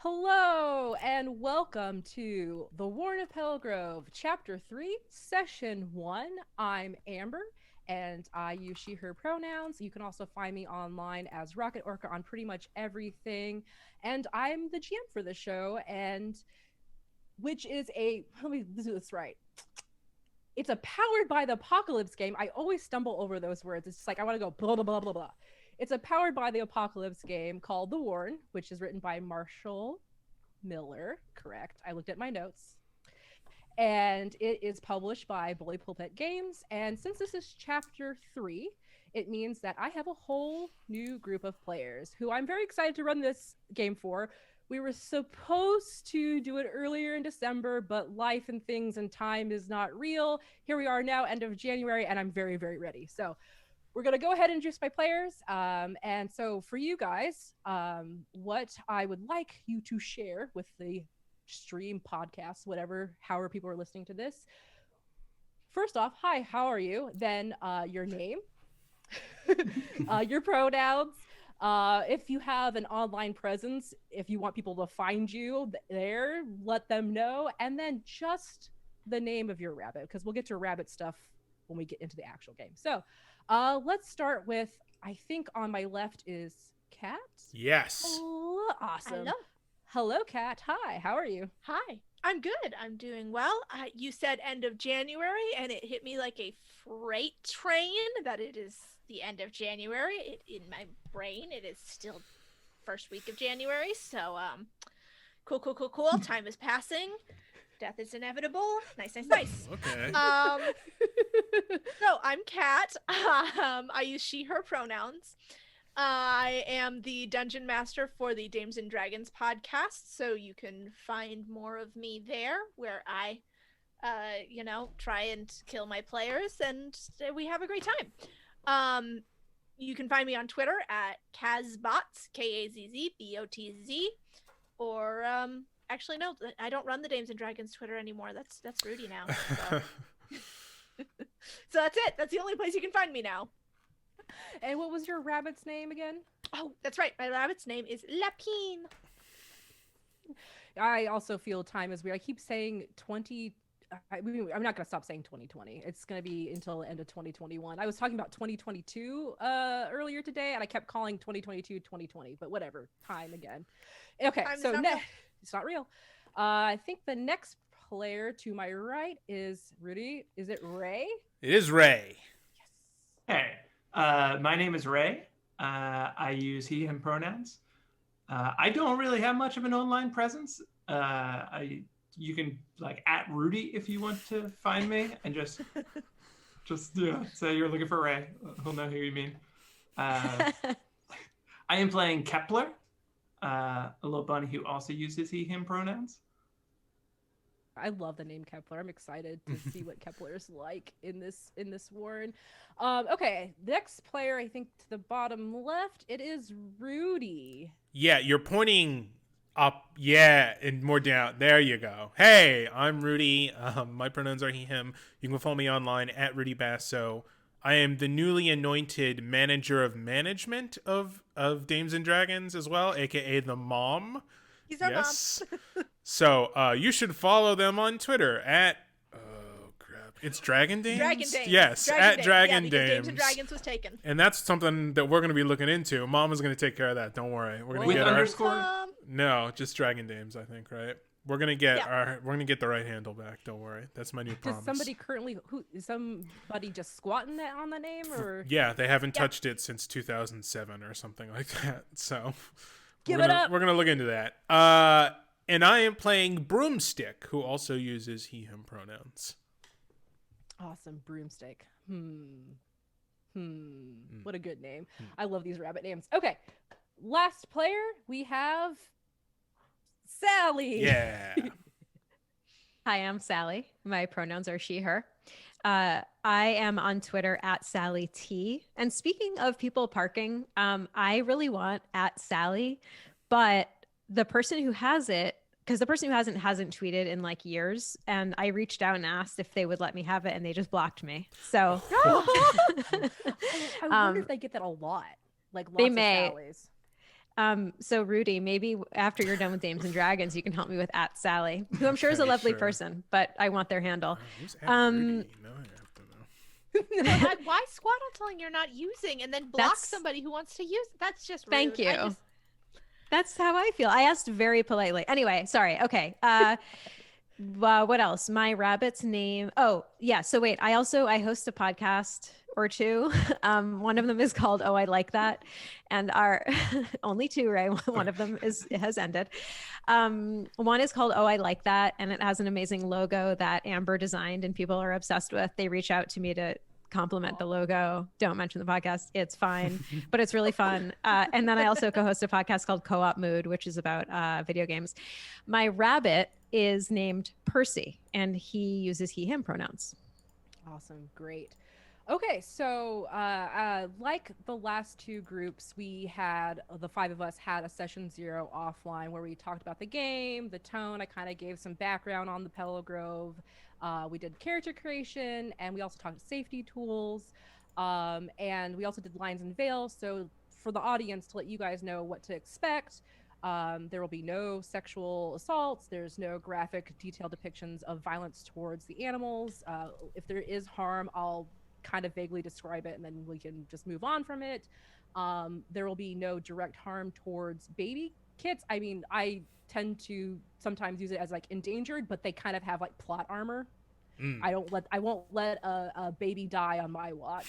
Hello and welcome to the Warren of Petal Grove, Chapter 3, Session 1. I'm Amber and I use she, her pronouns. You can also find me online as Rocket Orca on pretty much everything. And I'm the GM for the show, and which is let me do this right. It's a powered by the apocalypse game. I always stumble over those words. It's just like I want to go blah, blah, blah, blah, blah. It's a powered by the apocalypse game called The Warren, which is written by Marshall Miller. Correct. I looked at my notes. And it is published by Bully Pulpit Games. And since this is chapter 3, it means that I have a whole new group of players who I'm very excited to run this game for. We were supposed to do it earlier in December, but life and things and time is not real. Here we are now, end of January, and I'm very, very ready. So we're going to go ahead and introduce my players. And so for you guys, what I would like you to share with the stream, podcast, whatever, however people are listening to this. First off, hi, how are you? Then your name, your pronouns. If you have an online presence, if you want people to find you there, let them know. And then just the name of your rabbit, because we'll get to rabbit stuff when we get into the actual game. So let's start with, I think on my left is Kat. Yes. Oh, awesome. Hello. Hello, Kat. Hi, how are you? Hi. I'm good. I'm doing well. You said end of January, and it hit me like a freight train that it is the end of January. In my brain, it is still first week of January. So, cool. Time is passing. Death is inevitable. Nice. Okay. So I'm Kat. I use she, her pronouns. I am the dungeon master for the Dames and Dragons podcast, so you can find more of me there, where I, try and kill my players, and we have a great time. You can find me on Twitter at Kazbots, KAZZBOTZ, or actually no, I don't run the Dames and Dragons Twitter anymore. That's Rudy now. So. So that's it. That's the only place you can find me now. And what was your rabbit's name again? Oh, that's right. My rabbit's name is Lapine. I also feel time is weird. I keep saying I'm not going to stop saying 2020. It's going to be until the end of 2021. I was talking about 2022 earlier today, and I kept calling 2022 2020, but whatever. Time again. Okay, so it's not real. I think the next player to my right is Rudy. Is it Ray? It is Ray. Yes. Hey, my name is Ray. I use he, him pronouns. I don't really have much of an online presence. You can at Rudy if you want to find me, and just say you're looking for Ray. He'll know who you mean. I am playing Kepler, a little bunny who also uses he, him pronouns. I love the name Kepler. I'm excited to see what Kepler's like in this Warren. Okay, next player, I think to the bottom left, it is Rudy. Yeah, you're pointing up. Yeah, and more down. There you go. Hey, I'm Rudy. My pronouns are he, him. You can follow me online at Rudy Basso. I am the newly anointed manager of management of Dames and Dragons as well, aka the mom. He's our mom. So you should follow them on Twitter at it's Dragon Dames? Dragon Dames. Yes, at Dragon Dames. Dames and Dragons was taken. And that's something that we're going to be looking into. Mom is going to take care of that. Don't worry. We're going to get underscore. No, just Dragon Dames, I think, right? We're going to get the right handle back. Don't worry. That's my new promise. Does somebody just squatting that on the name, or? Yeah, they haven't touched it since 2007 or something like that. So Give it up. We're going to look into that. And I am playing Broomstick, who also uses he, him pronouns. Awesome. Broomstick. What a good name. I love these rabbit names. Okay. Last player, we have Sally. Yeah. Hi, I'm Sally. My pronouns are she, her. I am on Twitter at Sally T. And speaking of people parking, I really want at Sally, but the person who has it, because the person who hasn't tweeted in years, and I reached out and asked if they would let me have it, and they just blocked me. So I wonder if they get that a lot. Lots they of may. Sallys. So Rudy, maybe after you're done with Dames and Dragons, you can help me with @Sally, who I'm sure is a Okay, lovely sure. person, but I want their handle. Who's Um, Rudy? No, I have to know. Why squat on something you're not using and then block That's- somebody who wants to use it? That's just rude. Thank you. That's how I feel. I asked very politely. Anyway, sorry. Okay. What else? My rabbit's name. Oh, yeah. So wait, I host a podcast or two. One of them is called Oh, I Like That. And our only two, right? One of them has ended. One is called Oh, I Like That. And it has an amazing logo that Amber designed and people are obsessed with. They reach out to me to compliment the logo. Don't mention the podcast. It's fine, but it's really fun. And then I also co-host a podcast called Co-op Mood, which is about video games. My rabbit is named Percy, and he uses he, him pronouns. Awesome. Great. Okay, so like the last two groups, the five of us had a session 0 offline where we talked about the game, the tone. I kind of gave some background on the Petal Grove. We did character creation, and we also talked safety tools. And we also did lines and veils. So for the audience, to let you guys know what to expect, there will be no sexual assaults. There's no graphic, detailed depictions of violence towards the animals. If there is harm, I'll kind of vaguely describe it and then we can just move on from it. There will be no direct harm towards baby kits. I mean, I tend to sometimes use it as like endangered, but they kind of have like plot armor. I won't let a baby die on my watch.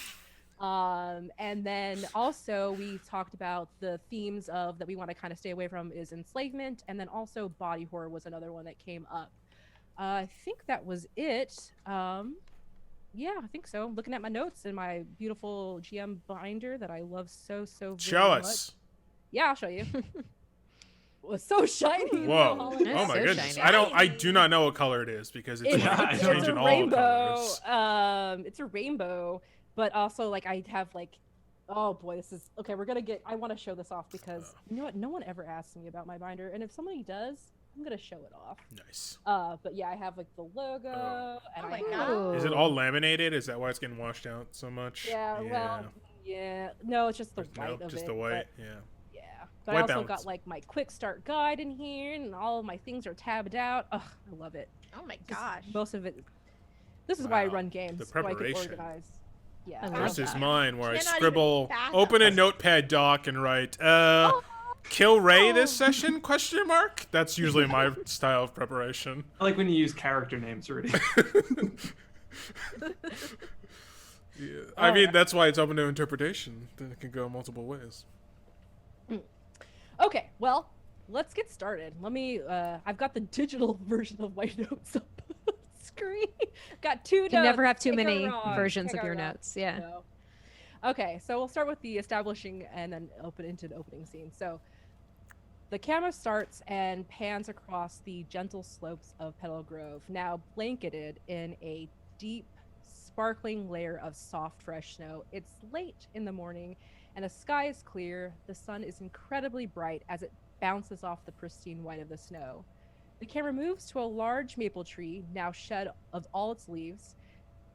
And then also we talked about the themes of that we want to kind of stay away from is enslavement, and then also body horror was another one that came up. I think that was it. Yeah, I think so. I'm looking at my notes in my beautiful GM binder that I love so very Show much. us. Yeah, I'll show you. It was so shiny. Whoa! It's Oh my so goodness! shiny. I do not know what color it is because it's it's changing a all rainbow. colors. It's a rainbow, but also like I have like, oh boy, this is okay. I want to show this off because you know what? No one ever asks me about my binder, and if somebody does, I'm gonna show it off. Nice. But yeah, I have like the logo, and Oh I my have, God. Is it all laminated? Is that why it's getting washed out so much? Yeah, well, yeah. No, it's just the white of just it. the white. But, Yeah. yeah. But White I also balance. got like my quick start guide in here, and all of my things are tabbed out. Ugh, I love it. Oh my Just gosh. most of it. This is why I Wow, run games. the So I can preparation. organize. Yeah. I I love love Versus that. mine, where I Cannot even scribble, fathom. open a notepad doc, and write, kill Ray this session? Question mark. That's usually my style of preparation. I like when you use character names, Rudy. Yeah. I mean, that's why it's open to interpretation. Then it can go multiple ways. Okay, well, let's get started. Let me. I've got the digital version of my notes up on the screen. Got two notes. You never have too Pick a many wrong, versions pick of a your wrong. notes. Yeah. No. Okay, so we'll start with the establishing and then open into the opening scene. So the camera starts and pans across the gentle slopes of Petal Grove, now blanketed in a deep, sparkling layer of soft, fresh snow. It's late in the morning, and the sky is clear. The sun is incredibly bright as it bounces off the pristine white of the snow. The camera moves to a large maple tree, now shed of all its leaves,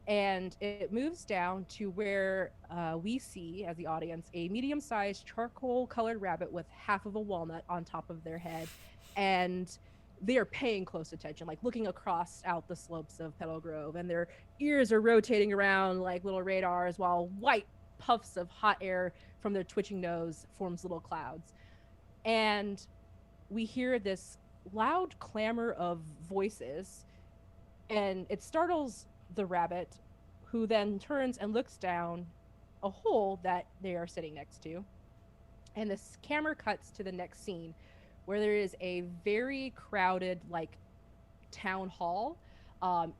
and it moves down to where we see, as the audience, a medium-sized charcoal-colored rabbit with half of a walnut on top of their head, and they are paying close attention, like looking across out the slopes of Petal Grove, and their ears are rotating around like little radars, while white puffs of hot air from their twitching nose forms little clouds. And we hear this loud clamor of voices, and it startles the rabbit, who then turns and looks down a hole that they are sitting next to. And this camera cuts to the next scene, where there is a very crowded, like, town hall.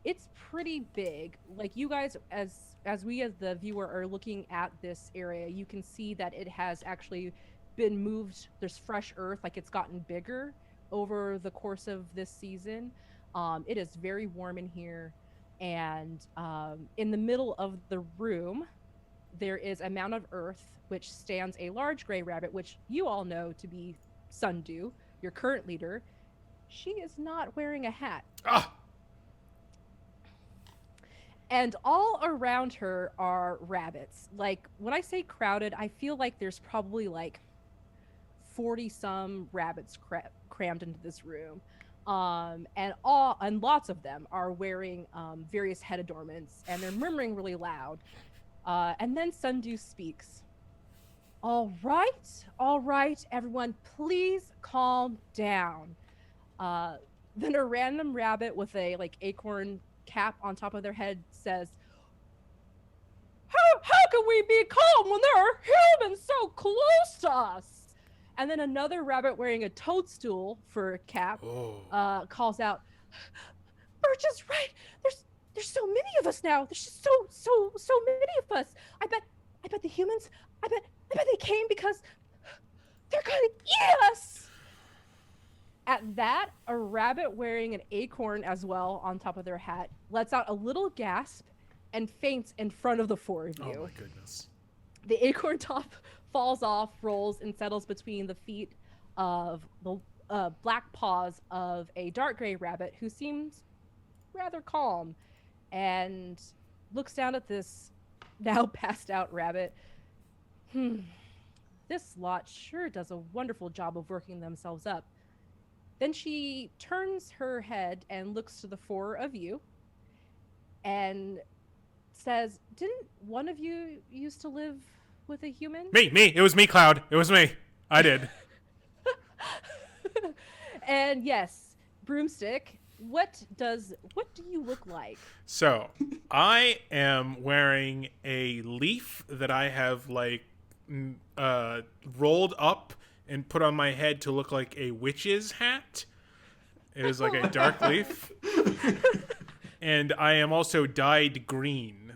It's pretty big. Like, you guys, as we as the viewer are looking at this area, you can see that it has actually been moved. There's fresh earth, like it's gotten bigger over the course of this season. It is very warm in here. And in the middle of the room, there is a mound of earth, which stands a large gray rabbit, which you all know to be Sundew, your current leader. She is not wearing a hat. Ah! And all around her are rabbits. Like, when I say crowded, I feel like there's probably like 40 some rabbits crammed into this room. And lots of them are wearing various head adornments, and they're murmuring really loud. And then Sundew speaks. All right, everyone, please calm down. Then a random rabbit with a acorn cap on top of their head says, How can we be calm when there are humans so close to us? And then another rabbit wearing a toadstool for a cap calls out, Birch is right. There's so many of us now. There's just so many of us. I bet the humans, I bet they came because they're gonna eat us. At that, a rabbit wearing an acorn as well on top of their hat lets out a little gasp and faints in front of the four of you. Oh my goodness. The acorn top falls off, rolls, and settles between the feet of the black paws of a dark gray rabbit who seems rather calm and looks down at this now passed out rabbit. This lot sure does a wonderful job of working themselves up. Then she turns her head and looks to the four of you and says, Didn't one of you used to live with a human? Me. It was me, Cloud. It was me. I did. And yes, Broomstick, what do you look like? So, I am wearing a leaf that I have rolled up and put on my head to look like a witch's hat. It is like a dark leaf. And I am also dyed green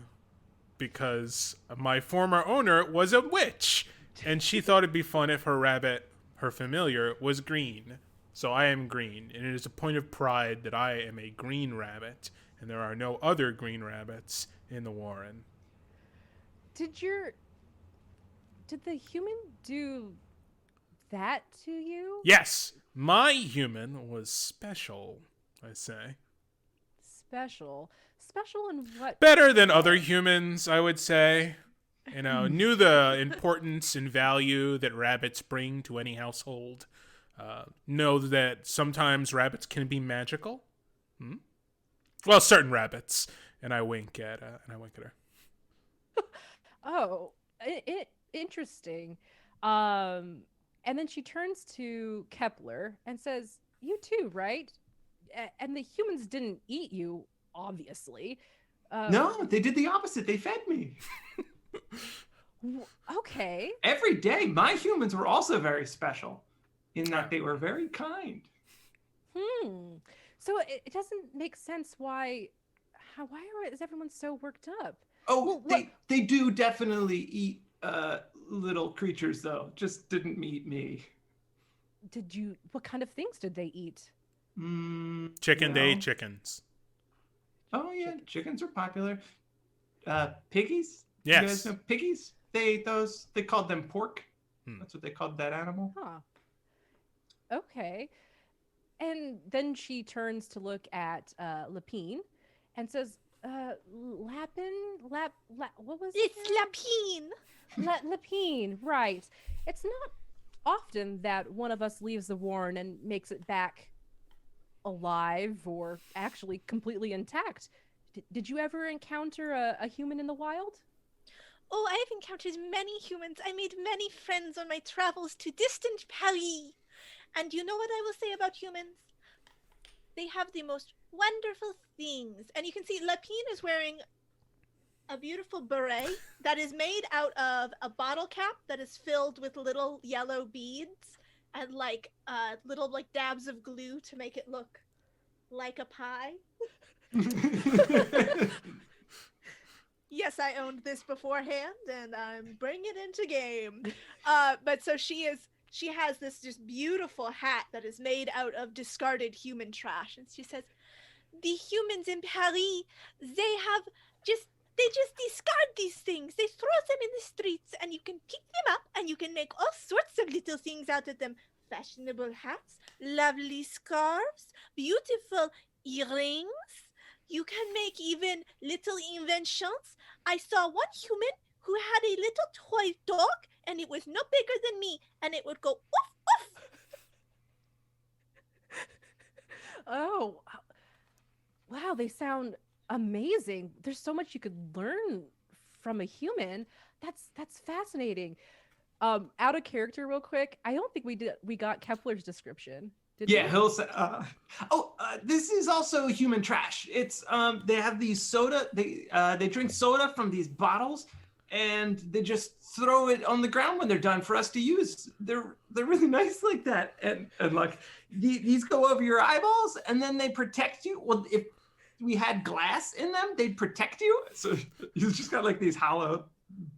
because my former owner was a witch, and she thought it'd be fun if her rabbit, her familiar, was green. So I am green, and it is a point of pride that I am a green rabbit, and there are no other green rabbits in the Warren. Did the human do that to you? Yes, my human was special, I say. Special in what? Better than other humans, I would say. You know, knew the importance and value that rabbits bring to any household. Know that sometimes rabbits can be magical. Well, certain rabbits. And I wink at her. Oh, interesting. And then she turns to Kepler and says, "You too, right? And the humans didn't eat you, obviously." No, they did the opposite. They fed me. Okay. Every day, my humans were also very special in that they were very kind. So it doesn't make sense why is everyone so worked up? Oh, they do definitely eat little creatures, though. Just didn't eat me. What kind of things did they eat? Chicken, they ate chickens. Oh, yeah, chickens are popular. Piggies? Yes. You guys know piggies? They called them pork. That's what they called that animal. Huh. Okay. And then she turns to look at Lapine and says, Lapin? What was it? It's Lapine. Lapine, right. It's not often that one of us leaves the Warren and makes it back alive or actually completely intact. Did you ever encounter a human in the wild? Oh, I have encountered many humans. I made many friends on my travels to distant Paris. And you know what I will say about humans? They have the most wonderful things. And you can see Lapine is wearing a beautiful beret that is made out of a bottle cap that is filled with little yellow beads and little dabs of glue to make it look like a pie. Yes, I owned this beforehand, and I'm bringing it into game. But so she has this just beautiful hat that is made out of discarded human trash, and she says, "The humans in Paris, they just discard these things. They throw them in the streets, and you can pick them up, and you can make all sorts of little things out of them. Fashionable hats, lovely scarves, beautiful earrings. You can make even little inventions. I saw one human who had a little toy dog, and it was no bigger than me, and it would go woof, woof, Oh, wow, they sound amazing. There's so much you could learn from a human. That's fascinating. Out of character real quick, I don't think we got Kepler's description. Did Yeah, we? he'll say, this is also human trash. It's they have these soda. They drink soda from these bottles, and they just throw it on the ground when they're done for us to use. They're really nice like that, and like these go over your eyeballs, and then they protect you. Well, if we had glass in them, they'd protect you. So he's just got like these hollow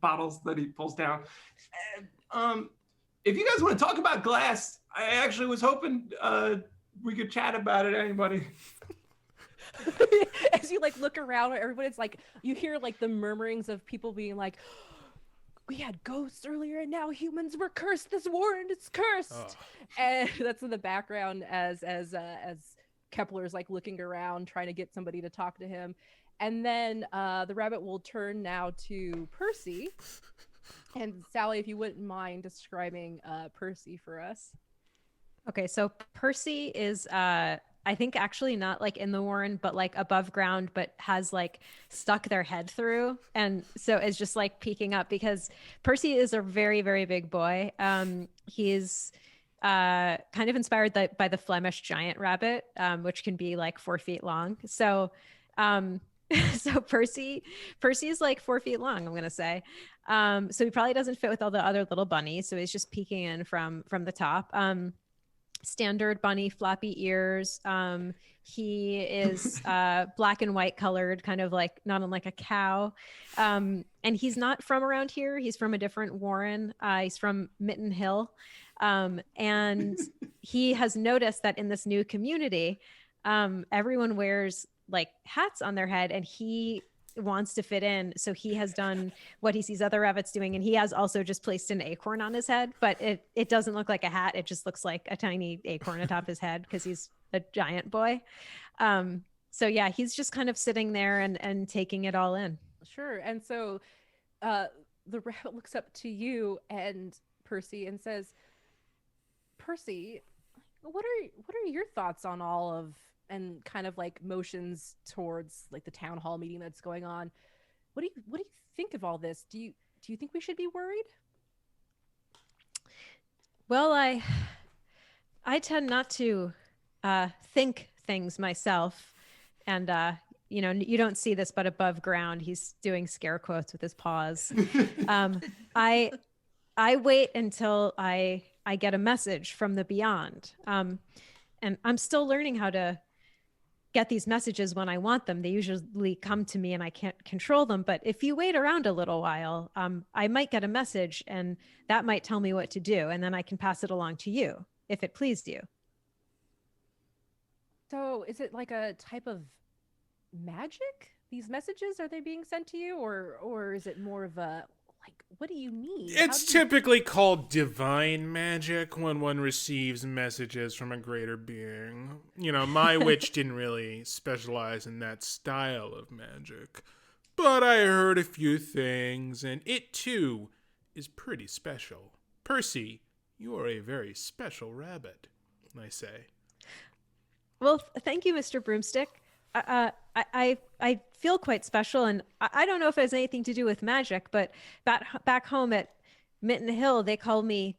bottles that he pulls down. And, if you guys want to talk about glass, I actually was hoping we could chat about it. Anybody? As you like look around, everybody's like, you hear like the murmurings of people being like, we had ghosts earlier and now humans were cursed. This warren is cursed. Oh. And that's in the background as Kepler's like looking around trying to get somebody to talk to him. And then the rabbit will turn now to Percy. And Sally, if you wouldn't mind describing Percy for us. Okay, so Percy is I think actually not like in the warren, but like above ground, but has like stuck their head through. And so it's just like peeking up because Percy is a very, very big boy. He's kind of inspired by the Flemish giant rabbit, which can be like 4 feet long. So so Percy is like 4 feet long, I'm gonna say. So he probably doesn't fit with all the other little bunnies. So he's just peeking in from the top. Standard bunny, floppy ears. He is black and white colored, kind of like not unlike a cow. And he's not from around here. He's from a different warren. He's from Mitten Hill. And he has noticed that in this new community, everyone wears like hats on their head, and he wants to fit in. So he has done what he sees other rabbits doing, and he has also just placed an acorn on his head, but it doesn't look like a hat. It just looks like a tiny acorn atop his head because he's a giant boy. So yeah, he's just kind of sitting there and taking it all in. Sure. And so the rabbit looks up to you and Percy and says, Percy, what are your thoughts on all of, and kind of like motions towards like the town hall meeting that's going on? What do you think of all this? Do you think we should be worried? Well, I tend not to think things myself, and you don't see this, but above ground he's doing scare quotes with his paws. I wait until I get a message from the beyond, and I'm still learning how to get these messages when I want them. They usually come to me and I can't control them. But if you wait around a little while, I might get a message and that might tell me what to do. And then I can pass it along to you if it pleased you. So is it like a type of magic? These messages, are they being sent to you, or is it more of a, like, what do you need? It's typically called divine magic when one receives messages from a greater being. You know, my witch didn't really specialize in that style of magic. But I heard a few things, and it too is pretty special. Percy, you are a very special rabbit, I say. Well, thank you, Mr. Broomstick. I feel quite special, and I don't know if it has anything to do with magic, but back home at Mitten Hill, they call me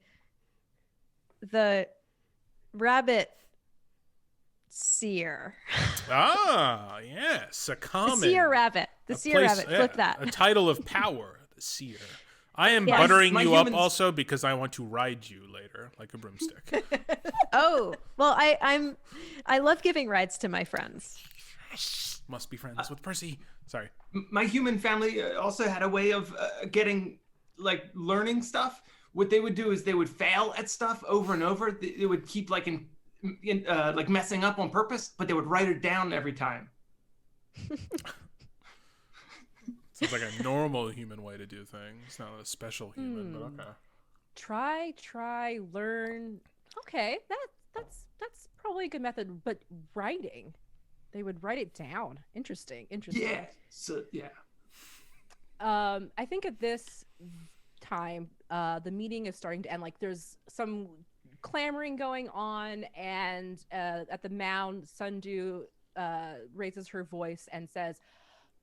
the rabbit seer. Ah, yes, a common. The seer rabbit. The seer rabbit. Flip that. A title of power, the seer. I am buttering you up also because I want to ride you later like a broomstick. Oh, well, I love giving rides to my friends. Must be friends with Percy. Sorry. My human family also had a way of getting, like, learning stuff. What they would do is they would fail at stuff over and over. They would keep like like messing up on purpose, but they would write it down every time. Sounds like a normal human way to do things, not a special human, but okay. Try, learn. Okay, that's probably a good method, but writing. They would write it down. Interesting. Yeah. So yeah. I think at this time, the meeting is starting to end. Like, there's some clamoring going on, and at the mound, Sundew raises her voice and says,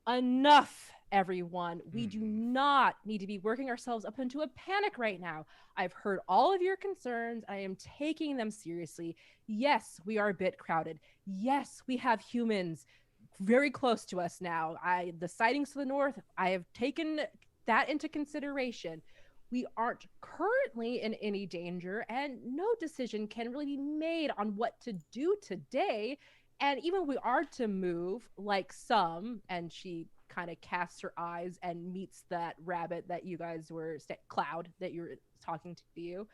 "Enough, everyone. We do not need to be working ourselves up into a panic right now. I've heard all of your concerns. I am taking them seriously. Yes, we are a bit crowded. Yes, we have humans very close to us now. The sightings to the north, I have taken that into consideration. We aren't currently in any danger, and no decision can really be made on what to do today. And even if we are to move, like some," and she kind of casts her eyes and meets that rabbit that you guys were, Cloud, that you were talking to you.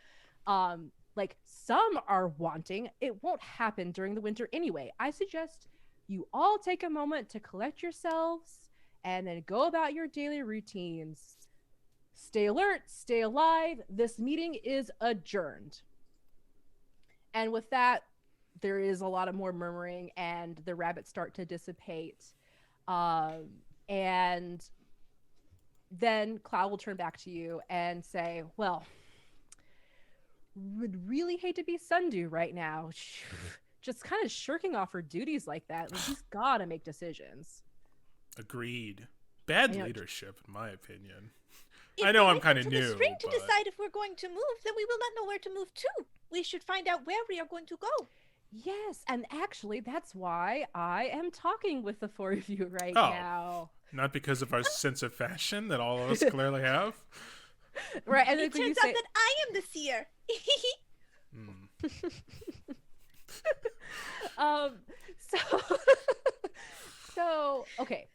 Like some are wanting, it won't happen during the winter anyway. I suggest you all take a moment to collect yourselves and then go about your daily routines. Stay alert, stay alive. This meeting is adjourned. And with that, there is a lot of more murmuring, and the rabbits start to dissipate. And then Cloud will turn back to you and say, "Well, would really hate to be Sundew right now. Just kind of shirking off her duties like that. Like, she's got to make decisions." Agreed. Bad leadership, in my opinion. If I know we I'm wait kind of until the new. spring to but- decide if we're going to move, then we will not know where to move to. We should find out where we are going to go. Yes, and actually, that's why I am talking with the four of you right Oh. now. Not because of our sense of fashion that all of us clearly have. Right, and It then when you turns out say, that I am the seer. so so okay,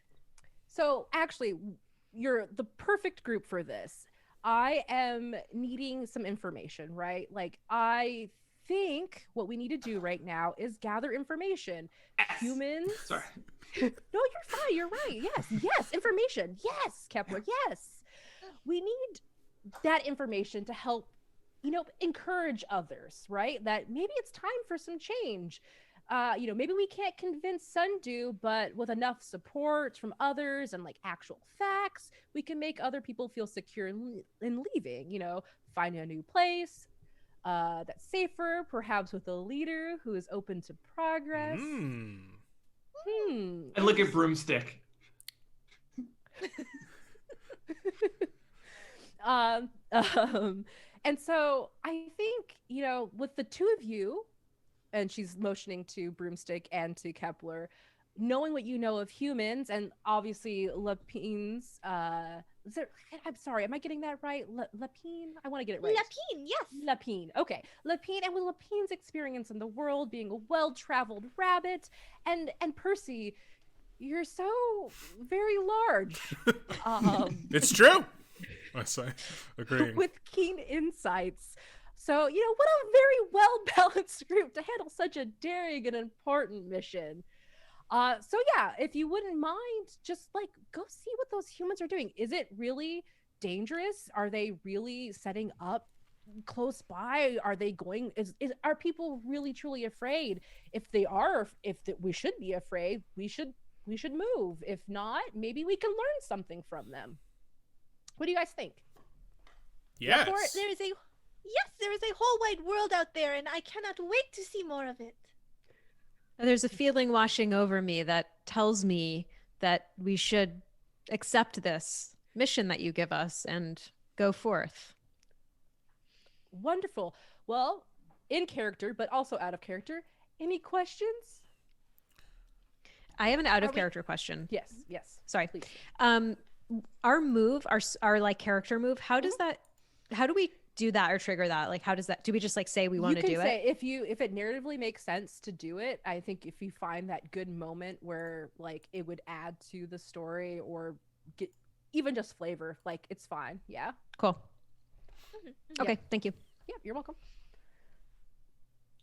so actually you're the perfect group for this. I am needing some information, right? Like, I think what we need to do right now is gather information. Yes. Humans. Sorry. No, you're fine, you're right. Yes, information. Yes, Kepler, yes. We need that information to help, encourage others, right? That maybe it's time for some change. Maybe we can't convince Sundew, but with enough support from others and like actual facts, we can make other people feel secure in leaving, finding a new place that's safer, perhaps with a leader who is open to progress. I look at Broomstick. And so I think, with the two of you, and she's motioning to Broomstick and to Kepler, knowing what you know of humans, and obviously Lapine's, I'm sorry, am I getting that right? Lapine? I want to get it right. Lapine, yes. Lapine. Okay. Lapine, and with Lapine's experience in the world, being a well-traveled rabbit, and Percy, you're so very large. It's true. I say, agreeing. With keen insights. So, what a very well-balanced group to handle such a daring and important mission. So yeah, if you wouldn't mind, just go see what those humans are doing. Is it really dangerous? Are they really setting up close by? Are they going? Are people really truly afraid? If they are, we should be afraid, we should move. If not, maybe we can learn something from them. What do you guys think? Yes. There is a whole wide world out there, and I cannot wait to see more of it. There's a feeling washing over me that tells me that we should accept this mission that you give us and go forth. Wonderful. Well, in character, but also out of character, any questions? I have an out of character question. Yes. Sorry. Please. Our move, our like character move, how do we do that or trigger that? Like, how does that, do we just say we want to do it? If it narratively makes sense to do it, I think if you find that good moment where it would add to the story or get even just flavor, it's fine. Yeah. Cool. Mm-hmm. Okay. Thank you. Yeah, you're welcome.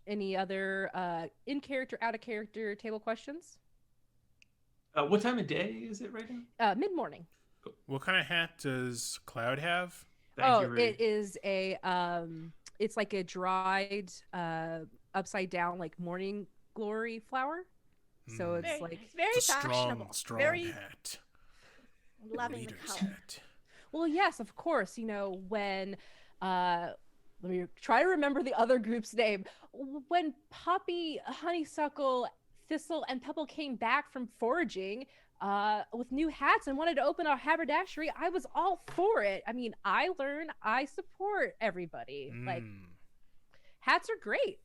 Any other in character, out of character table questions? What time of day is it right now? Mid-morning. What kind of hat does Cloud have? Thank you, Rudy. It is it's like a dried upside down morning glory flower. So it's very It's a fashionable, strong very hat. loving the Leader's color. hat. Well, yes, of course. When let me try to remember the other group's name. When Poppy, Honeysuckle, Thistle, and Pebble came back from foraging with new hats and wanted to open a haberdashery, I was all for it. I mean, I learn, I support everybody. Like, hats are great.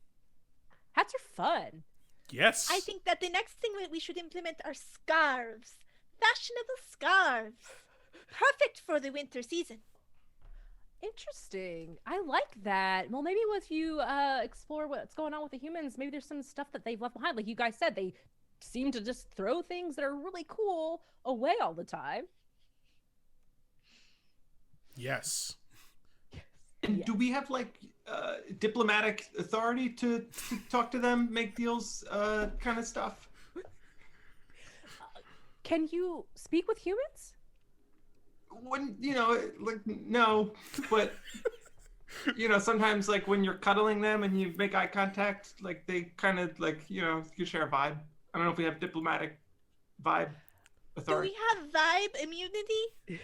Hats are fun. Yes. I think that the next thing that we should implement are scarves. Fashionable scarves. Perfect for the winter season. Interesting. I like that. Well, maybe with you explore what's going on with the humans, maybe there's some stuff that they've left behind. Like you guys said, they seem to just throw things that are really cool away all the time. Yes. And do we have like diplomatic authority to talk to them, make deals, kind of stuff? Can you speak with humans? When like no, but sometimes like when you're cuddling them and you make eye contact, like they kind of like you share a vibe. I don't know if we have diplomatic vibe authority. Do we have vibe immunity?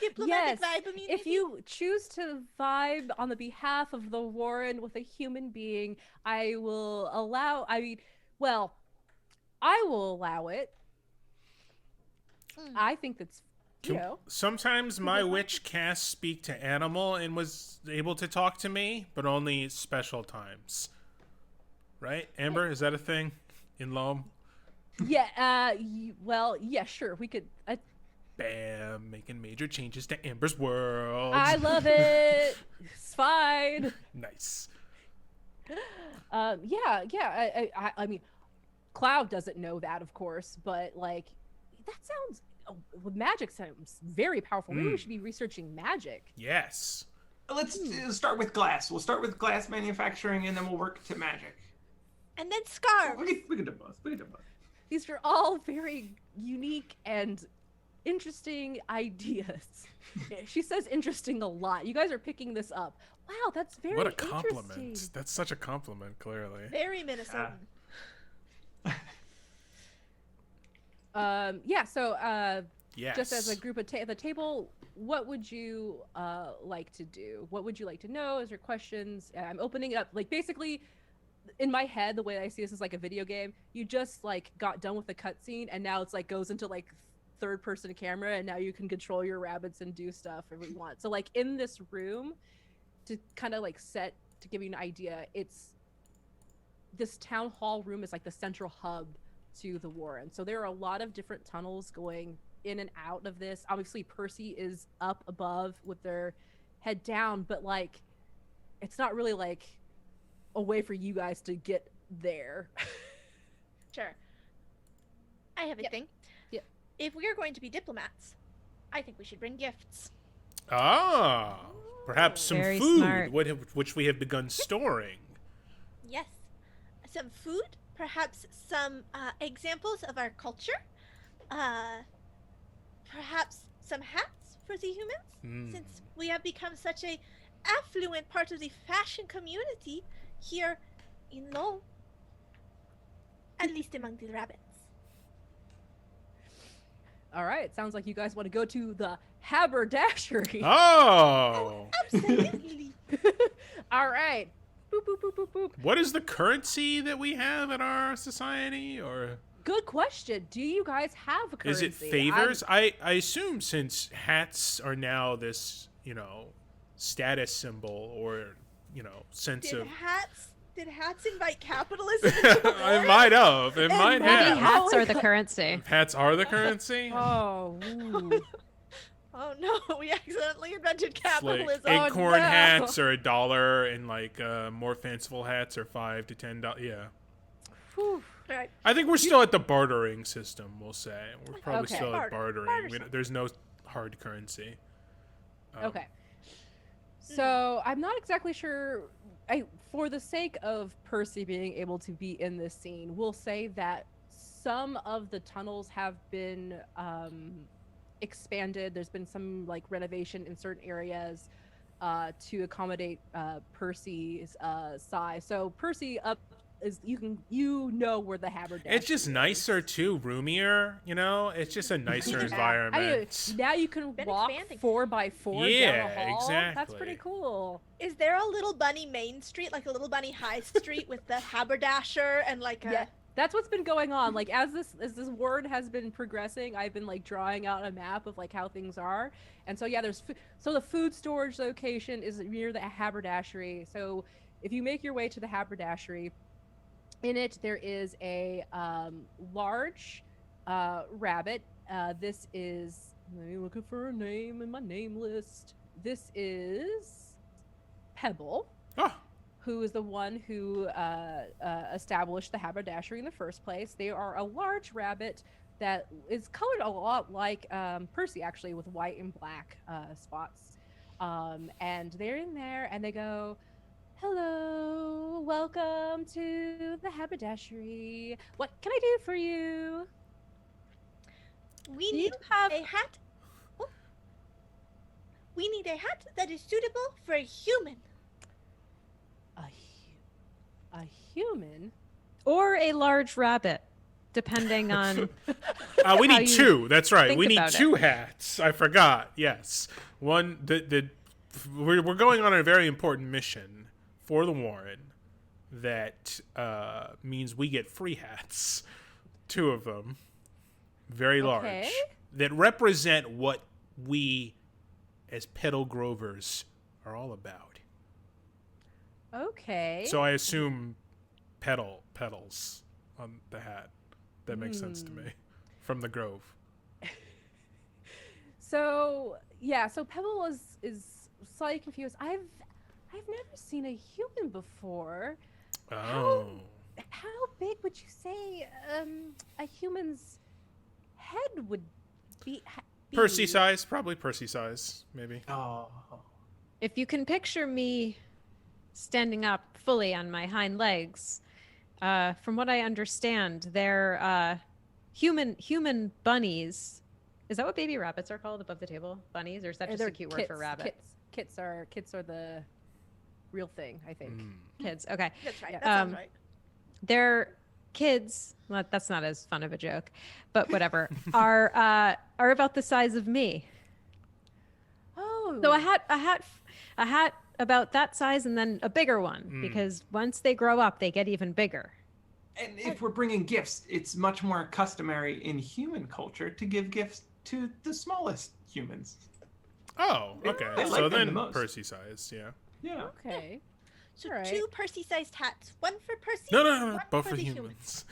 Diplomatic vibe immunity? If you choose to vibe on the behalf of the Warren with a human being, I will allow. I will allow it. I think that's. Sometimes my witch cast speak to animal and was able to talk to me, but only special times. Right, Amber? Is that a thing in Loam? Yeah. Well, yeah. Sure. We could. Bam! Making major changes to Amber's world. I love it. It's fine. Nice. Yeah. I mean, Cloud doesn't know that, of course, but like, that sounds. Magic sounds very powerful. Maybe we should be researching magic. Yes. Let's start with glass. We'll start with glass manufacturing, and then we'll work to magic. And then scarves. We can do both. These are all very unique and interesting ideas. She says interesting a lot. You guys are picking this up. Wow, that's very what a compliment. interesting. That's such a compliment, clearly. Very Minnesotan. Yes. Just as a group at the table, what would you like to do? What would you like to know? Is there questions? I'm opening it up. Like, basically, in my head, the way I see this is like a video game. You just like got done with the cutscene, and now it's like goes into like third-person camera, and now you can control your rabbits and do stuff if you want. So like in this room, to kind of like to give you an idea, it's this town hall room is like the central hub to the Warren. So there are a lot of different tunnels going in and out of this. Obviously Percy is up above with their head down, but like it's not really like a way for you guys to get there. Sure. I have a thing. Yep. If we are going to be diplomats, I think we should bring gifts. Perhaps some Very food, smart. which we have begun storing. Yes. Some food, perhaps some examples of our culture. Perhaps some hats for the humans, since we have become such a affluent part of the fashion community here in Lowell. At least among the rabbits. All right, sounds like you guys want to go to the haberdashery. Oh! Absolutely. All right. Boop, boop, boop, boop, boop. What is the currency that we have in our society, or Good question. Do you guys have a currency? is it favors? I assume since hats are now this, status symbol or, sense Did of... hats invite capitalism into the I war? might have. It might Maybe have. hats are the currency. Hats are the currency? Oh, ooh. Oh no, we accidentally invented It's like capitalism. acorn no. hats are $1, and like more fanciful hats are $5 to $10. Yeah, Whew. Right. I think we're still at the bartering system. We'll say we're probably Okay. still at Barter bartering. There's no hard currency. Okay. So I'm not exactly sure. For the sake of Percy being able to be in this scene, we'll say that some of the tunnels have been expanded. There's been some like renovation in certain areas to accommodate Percy's size. So Percy up is you know where the haberdashery It's just is. nicer too, roomier. You know, it's just a nicer environment. Now you can Been walk expanding. 4x4 down Yeah, a hall. That's pretty exactly. cool. Is there a Little Bunny Main Street, like a Little Bunny High Street with the haberdasher and like a... Yeah, that's what's been going on. Like as this word has been progressing, I've been like drawing out a map of like how things are. And so yeah, so the food storage location is near the haberdashery. So if you make your way to the haberdashery, in it there is a large rabbit. This is, let me looking for a name in my name list. This is Pebble. Oh, Who is the one who established the haberdashery in the first place. They are a large rabbit that is colored a lot like Percy, actually, with white and black spots. And they're in there, and they go, "Hello, welcome to the haberdashery. What can I do for you?" We Do you need have- a hat. Oh. We need a hat that is suitable for a human. A human? Or a large rabbit, depending on. we How need you two. That's right. think We need about it. two hats. I forgot. Yes, one. We're going on a very important mission for the Warren. That means we get free hats. Two of them, very large, Okay. that represent what we, as Petal Grovers, are all about. Okay. So I assume petals on the hat. That makes sense to me. From the Grove. So yeah, so Pebble is slightly confused. I've never seen a human before. Oh. How big would you say a human's head would be? Percy size, probably Percy size, maybe. Oh. If you can picture me standing up fully on my hind legs, from what I understand, they're human bunnies. Is that what baby rabbits are called above the table? Bunnies, or is that just They're a cute word for rabbit? Kits are the real thing, I think. Kids. Okay. That's right. Yeah. That sounds right. Their kids. Well, that's not as fun of a joke, but whatever. are about the size of me. Oh. So a hat about that size, and then a bigger one, because once they grow up, they get even bigger. And if we're bringing gifts, it's much more customary in human culture to give gifts to the smallest humans. Oh, okay. They like So them the then most. Percy size, yeah. Yeah. Okay. So all right. 2 Percy-sized hats. One for Percy. No, one both for the humans.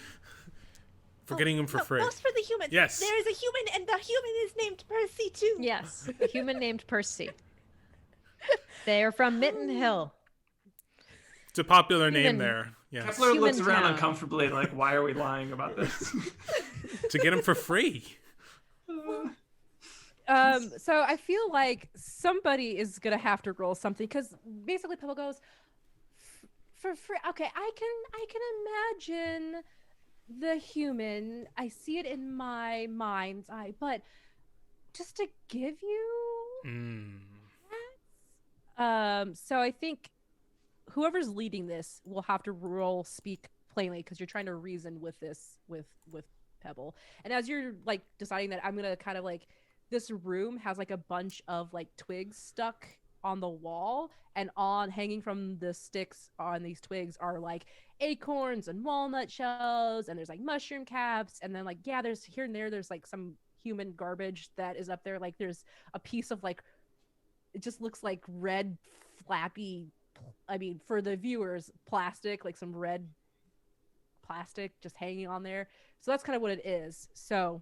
For getting them for no, free. Both for the humans. Yes. There is a human, and the human is named Percy too. Yes, a human named Percy. They are from Mitten Hill. It's a popular name Human. there. Yes. Kepler looks Human around town. uncomfortably like, why are we lying about this? To get them for free. So I feel like somebody is gonna have to roll something, because basically Pebble goes, for free. Okay, I can imagine the human. I see it in my mind's eye, but just to give you that? So I think whoever's leading this will have to roll speak plainly, because you're trying to reason with this with Pebble. And as you're like deciding that, I'm gonna kind of like, this room has like a bunch of like twigs stuck on the wall, and on hanging from the sticks on these twigs are like acorns and walnut shells, and there's like mushroom caps, and then like, yeah, there's here and there's like some human garbage that is up there. Like there's a piece of like, it just looks like red flappy, I mean for the viewers, plastic, like some red plastic just hanging on there. So that's kind of what it is. So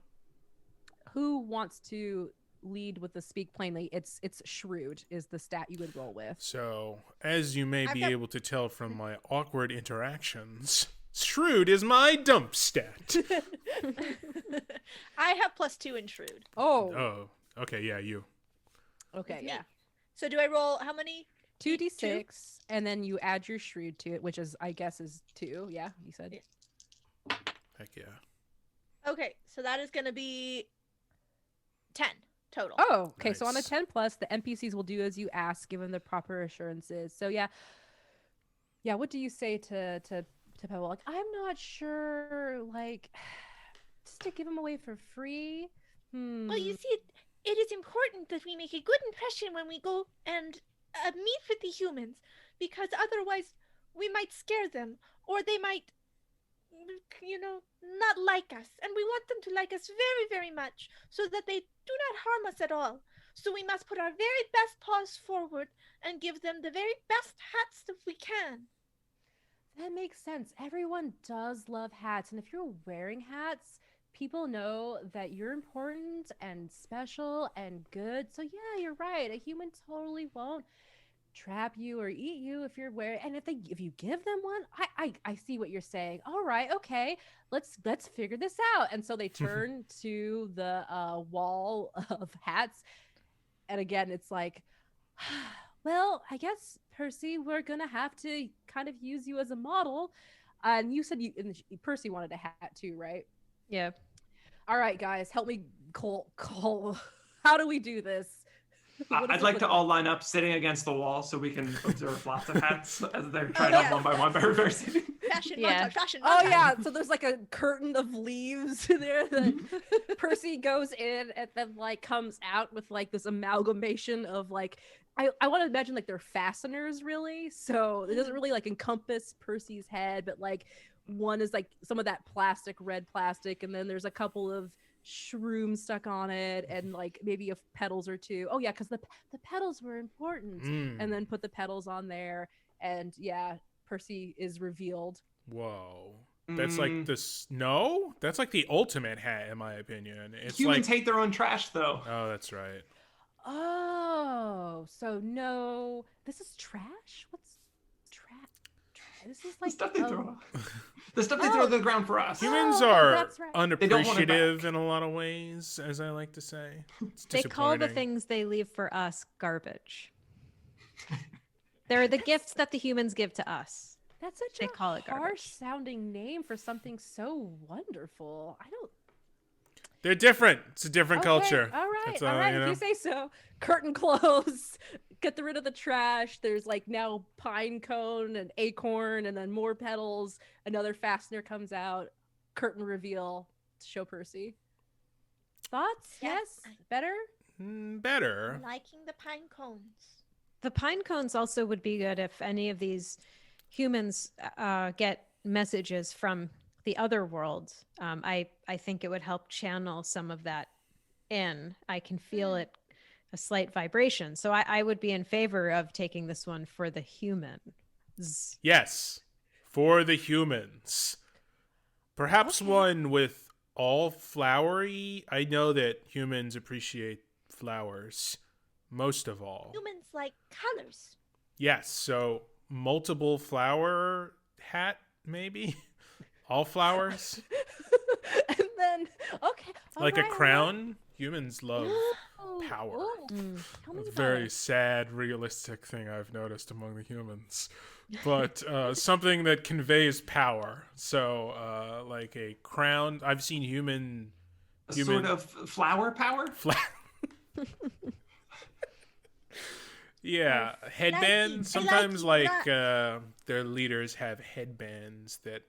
who wants to lead with the speak plainly? It's shrewd is the stat you would roll with. So, as you may I've be got- able to tell from my awkward interactions, shrewd is my dump stat. I have +2 in Shrewd. Oh, Oh, okay, yeah, you. okay, yeah. So do I roll how many? 2d6, and then you add your shrewd to it, which is, I guess, is 2. Yeah, you said. Yeah. Heck yeah. Okay, so that is going to be 10 total. Oh, okay. So on a Nice. 10 plus, the NPCs will do as you ask, given the proper assurances. So yeah. What do you say to to Pebble, like, I'm not sure, like, just to give them away for free. Well, you see, it is important that we make a good impression when we go and meet with the humans, because otherwise we might scare them, or they might, not like us. And we want them to like us very, very much, so that they do not harm us at all. So we must put our very best paws forward and give them the very best hats that we can. That makes sense. Everyone does love hats, and if you're wearing hats, people know that you're important and special and good. So yeah, you're right. A human totally won't trap you or eat you if you're wearing. And if you give them one, I see what you're saying. All right, okay, let's figure this out. And so they turn to the wall of hats, and again, it's like, well, I guess Percy, we're gonna have to kind of use you as a model. And you said Percy wanted a hat too, right? Yeah. All right, guys, help me call. How do we do this? I'd like to all line up sitting against the wall so we can observe lots of hats as they're tried out one by one by reverse. Fashion Yeah. montage, fashion Oh montage. yeah, so there's like a curtain of leaves there that Percy goes in and then like comes out with like this amalgamation of like I want to imagine like they're fasteners really, so it doesn't really like encompass Percy's head, but like one is like some of that red plastic, and then there's a couple of shrooms stuck on it, and like maybe a petals or two. Oh yeah, because the petals were important. And then put the petals on there, and yeah, Percy is revealed. Whoa. That's like this. No, that's like the ultimate hat, in my opinion. It's Humans like, hate their own trash, though. oh, that's right. Oh, so no, this is trash? What's trash? This is The like stuff they throw. The stuff they throw to the ground for us. Humans Oh, are that's right. They don't want it unappreciative back. in a lot of ways, as I like to say. It's They call the disappointing. things they leave for us garbage. They're the gifts that the humans give to us. That's such They a call it harsh garbage. sounding name for something so wonderful. I don't. They're different. It's a different Okay, culture. All right, That's all right. you If know? you say so. Curtain close. Get rid of the trash. There's like now pine cone and acorn, and then more petals. Another fastener comes out. Curtain reveal to show Percy. Thoughts? Yes. Yes. Better. Better. Liking the pine cones. The pine cones also would be good if any of these humans get messages from the other world. I think it would help channel some of that in. I can feel it, a slight vibration. So I would be in favor of taking this one for the humans. Yes. For the humans. Perhaps Okay. one with all flowery. I know that humans appreciate flowers most of all. Humans like colors. Yes, so multiple flower hat, maybe? All flowers? And then okay. all Like right, a all right. crown? Humans love Oh, power. oh, Mm. tell me It's a about very it. sad, realistic thing I've noticed among the humans. But something that conveys power. So, like a crown. I've seen human A sort of flower power. Yeah, headbands. I like Sometimes, it. like, their leaders have headbands that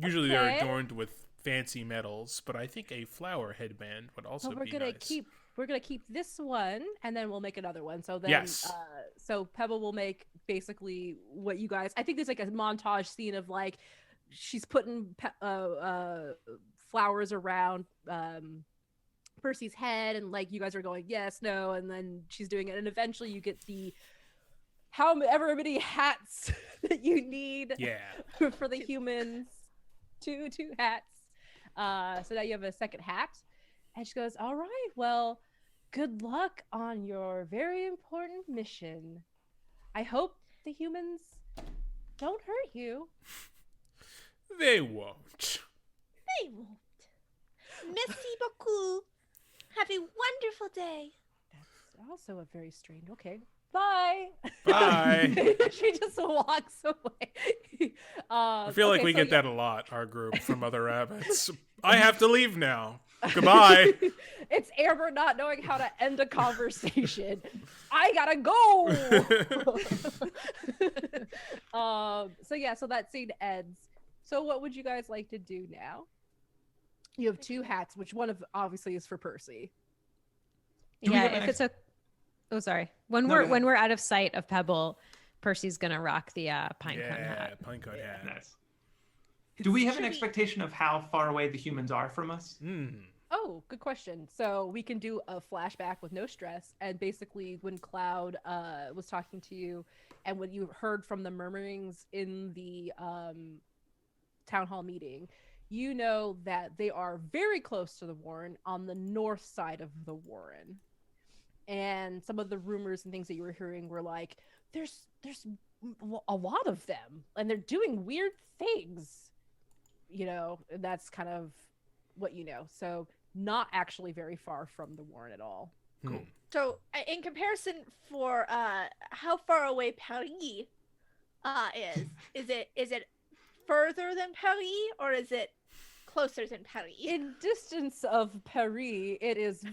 usually they're Okay. adorned with fancy metals. But I think a flower headband would also So we're be gonna nice. we're gonna keep this one, and then we'll make another one. So then, Yes. So Pebble will make basically what you guys. I think there's like a montage scene of like she's putting flowers around Percy's head, and like you guys are going yes, no, and then she's doing it, and eventually you get the however many hats that you need Yeah. for the humans. Two hats. So now you have a second hat. And she goes, all right, well, good luck on your very important mission. I hope the humans don't hurt you. They won't. They won't. Merci beaucoup. Have a wonderful day. That's also a very strange. Okay, bye. Bye. She just walks away. I feel like we get that a lot, our group, from other rabbits. I have to leave now. Goodbye. It's Amber not knowing how to end a conversation. I gotta go. So that scene ends. So what would you guys like to do now? You have two hats, which one of obviously is for Percy. Do we Yeah, have if an it's a oh sorry. When No, go we're ahead. out of sight of Pebble, Percy's gonna rock the pinecone hat. Pinecone hat. Nice. Do we have an Should we- expectation of how far away the humans are from us? Oh, good question. So we can do a flashback with no stress, and basically when Cloud was talking to you, and when you heard from the murmurings in the town hall meeting, you know that they are very close to the Warren on the north side of the Warren. And some of the rumors and things that you were hearing were like, there's a lot of them, and they're doing weird things. You know, and that's kind of what you know. So not actually very far from the Warren at all. Cool. So, in comparison for how far away Paris is it further than Paris or is it closer than Paris? In distance of Paris, it is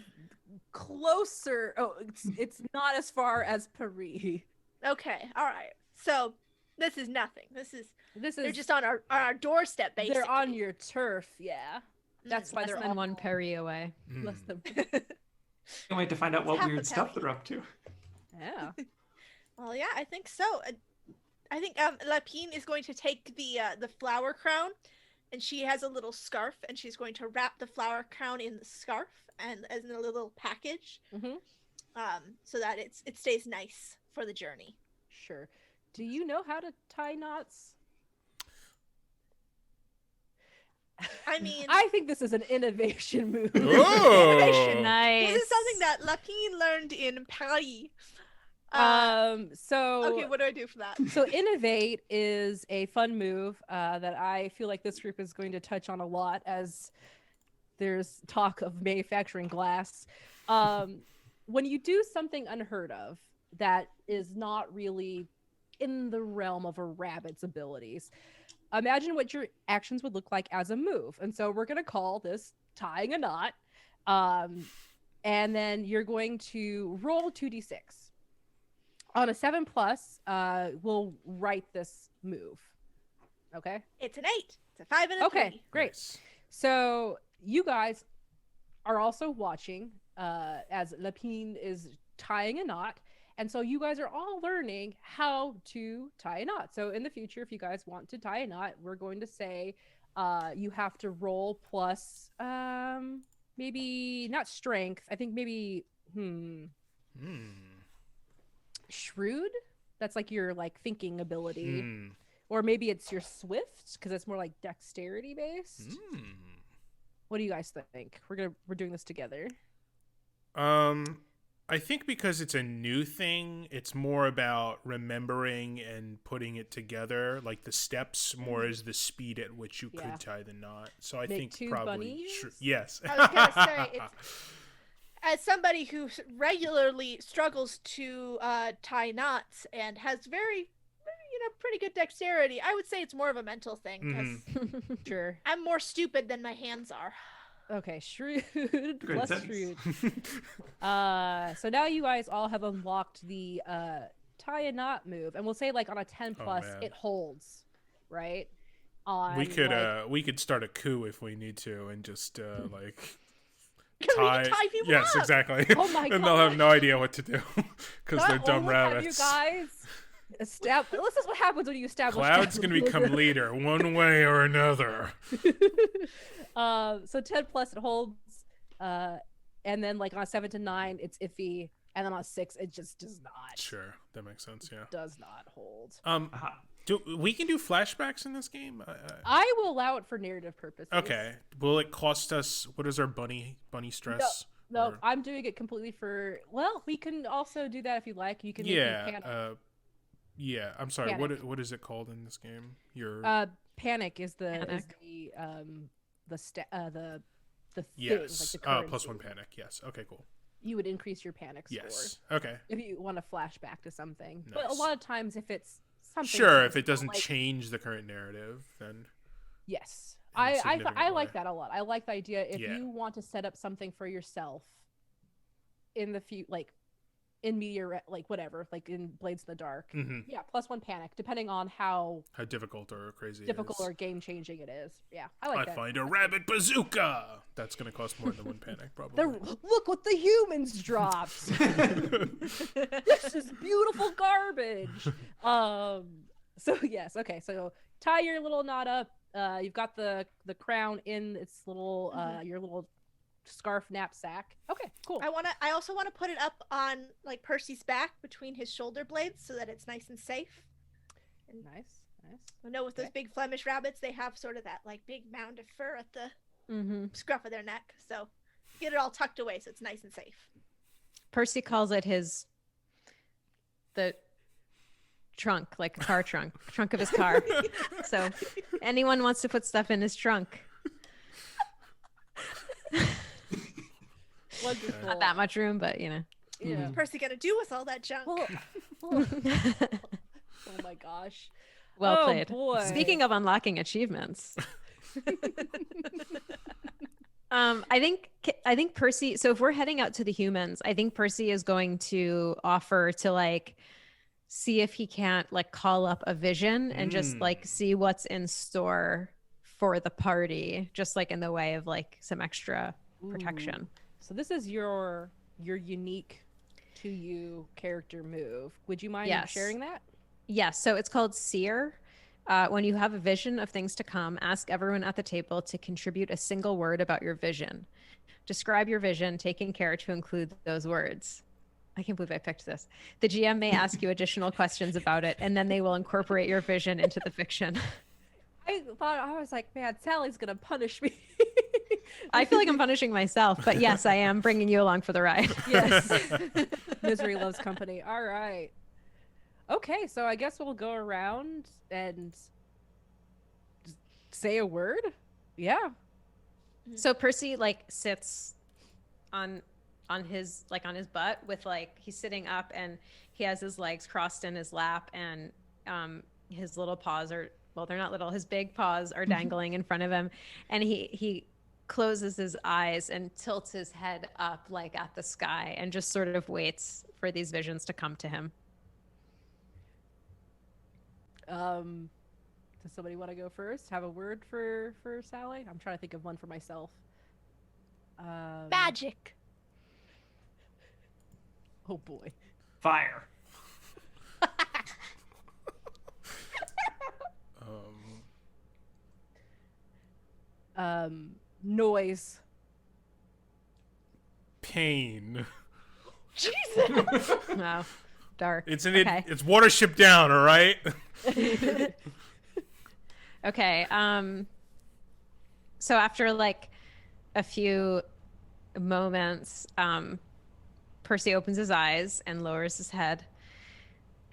closer. Oh, it's not as far as Paris. Okay, all right. So this is nothing. They're Is just on our doorstep, basically. they're on your turf, yeah. That's why Less they're than all one Perry away. less than Can't wait to find out what half weird the stuff Paris. they're up to. yeah. Well, yeah, I think so. I think Lapine is going to take the flower crown, and she has a little scarf, and she's going to wrap the flower crown in the scarf and as in a little package, Mhm. So that it stays nice for the journey. Sure. Do you know how to tie knots? I mean, I think this is an innovation move. Oh. Nice. this is something that Lapine learned in Paris. So Okay, what do I do for that? So innovate is a fun move that I feel like this group is going to touch on a lot as there's talk of manufacturing glass. When you do something unheard of that is not really in the realm of a rabbit's abilities, imagine what your actions would look like as a move. And so we're going to call this tying a knot. And then you're going to roll 2d6. On a 7+, we'll write this move. Okay? It's an 8. It's a 5 and a 3. Okay, great. Nice. So you guys are also watching as Lapine is tying a knot. And so you guys are all learning how to tie a knot. So in the future, if you guys want to tie a knot, we're going to say you have to roll plus maybe not strength. I think maybe shrewd. That's like your thinking ability. Or maybe it's your swift because it's more like dexterity based. What do you guys think? We're doing this together. I think because it's a new thing, it's more about remembering and putting it together. Like the steps more is the speed at which you Yeah. could tie the knot. So I Make think two probably bunnies? yes. I was gonna say, as somebody who regularly struggles to tie knots and has very, pretty good dexterity, I would say it's more of a mental thing because Sure. I'm more stupid than my hands are. Okay, shrewd Good plus sense. shrewd. So now you guys all have unlocked the tie a knot move, and we'll say on a 10+, man. it holds, right? On we could start a coup if we need to and just Can we tie tie people yes up? exactly Oh my and they'll have gosh. no idea what to do because Not they're dumb only have rabbits. you guys this is what happens when you establish Cloud's gonna become capitalism. leader one way or another. So 10+ it holds, and then on a 7 to 9 it's iffy, and then on a 6 it just does not. Sure, that makes sense. Yeah. Does not hold. We can do flashbacks in this game? I will allow it for narrative purposes. Okay. Will it cost us? What is our bunny stress? No, Or- I'm doing it completely for. Well, we can also do that if you like. You can make me panic. Yeah. I'm sorry. Panic. What is it called in this game? Your Panic is the Panic. the thing, yes. the +1 currency. panic. Yes. Okay. Cool. You would increase your panic score Yes. Okay. if you want to flashback to something. But a Nice. lot of times, if it's something, Sure. If simple, it doesn't like- change the current narrative, then yes. I like that a lot. I like the idea if Yeah. you want to set up something for yourself in the like in media, like whatever, like in Blades in the Dark. Mm-hmm. Yeah, +1 panic, depending on how difficult or crazy difficult it is. or game changing it is. Yeah, I like that. Find a rabbit bazooka. That's gonna cost more than 1 panic, probably. Look what the humans dropped. This is beautiful garbage. So yes, okay. So tie your little knot up. You've got the crown in its little your little scarf knapsack. Okay, cool. I also want to put it up on like Percy's back between his shoulder blades so that it's nice and safe. And Nice. I know with those big Flemish rabbits, they have sort of that like big mound of fur at the scruff of their neck. So get it all tucked away so it's nice and safe. Percy calls it the trunk, like a car trunk of his car. So anyone wants to put stuff in his trunk. Wonderful. Not that much room, but you know. Yeah. What's Percy gonna do with all that junk? Oh my gosh. Well Oh, played. boy. Speaking of unlocking achievements. I think Percy, so if we're heading out to the humans, I think Percy is going to offer to like see if he can't like call up a vision and just like see what's in store for the party, just like in the way of like some extra protection. Ooh. So this is your unique to you character move. Would you mind sharing that? Yes. So it's called Seer. When you have a vision of things to come, ask everyone at the table to contribute a single word about your vision. Describe your vision, taking care to include those words. I can't believe I picked this. The GM may ask you additional questions about it, and then they will incorporate your vision into the fiction. I was like, man, Sally's gonna punish me. I feel like I'm punishing myself, but yes, I am bringing you along for the ride. Yes. Misery loves company. All right. Okay, so I guess we'll go around and just say a word. Yeah. So Percy like sits on his butt with like he's sitting up and he has his legs crossed in his lap and his little paws are, well, they're not little, his big paws are dangling in front of him, and he closes his eyes and tilts his head up like at the sky and just sort of waits for these visions to come to him. Does somebody want to go first? Have a word for Sally? I'm trying to think of one for myself. Magic. Oh boy. Fire. Noise. Pain. Jesus. Wow. Dark. It's Okay. it's Watership Down, all right? Okay. So after like a few moments, Percy opens his eyes and lowers his head,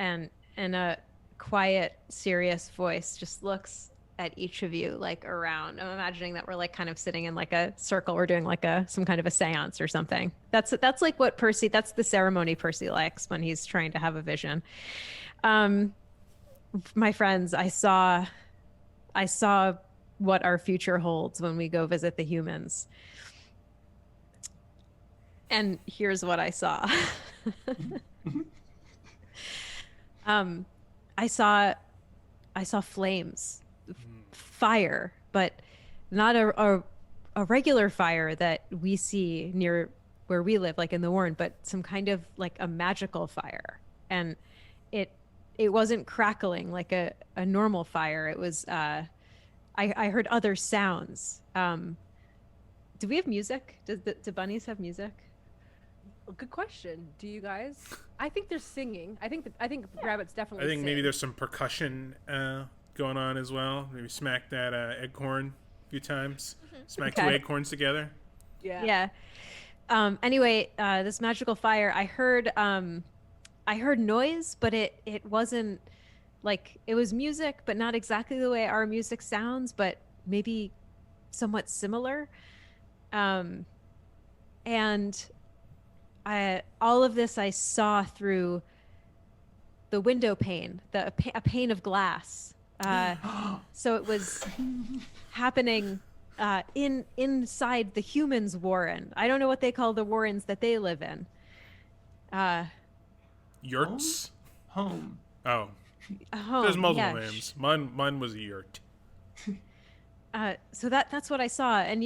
and in a quiet, serious voice just looks at each of you like around. I'm imagining that we're like kind of sitting in like a circle. We're doing like some kind of a seance or something. That's like what Percy, that's the ceremony Percy likes when he's trying to have a vision. My friends, I saw what our future holds when we go visit the humans. And here's what I saw. I saw flames, fire, but not a regular fire that we see near where we live, like in the Warren, but some kind of like a magical fire. And it wasn't crackling like a normal fire. It was, I heard other sounds. Do we have music? Do bunnies have music? Good question. Do you guys? I think they're singing. I think rabbits definitely. I think maybe sing. there's some percussion going on as well. Maybe smack that acorn a few times. Smack two acorns together. Yeah. Yeah. Anyway, this magical fire, I heard noise, but it wasn't like, it was music, but not exactly the way our music sounds, but maybe somewhat similar. And all of this I saw through the window pane, a pane of glass So it was happening inside the humans' warren. I don't know what they call the warrens that they live in. Yurts? Home. Oh. A home. There's multiple yeah. names. Mine was a yurt. So that's what I saw. And,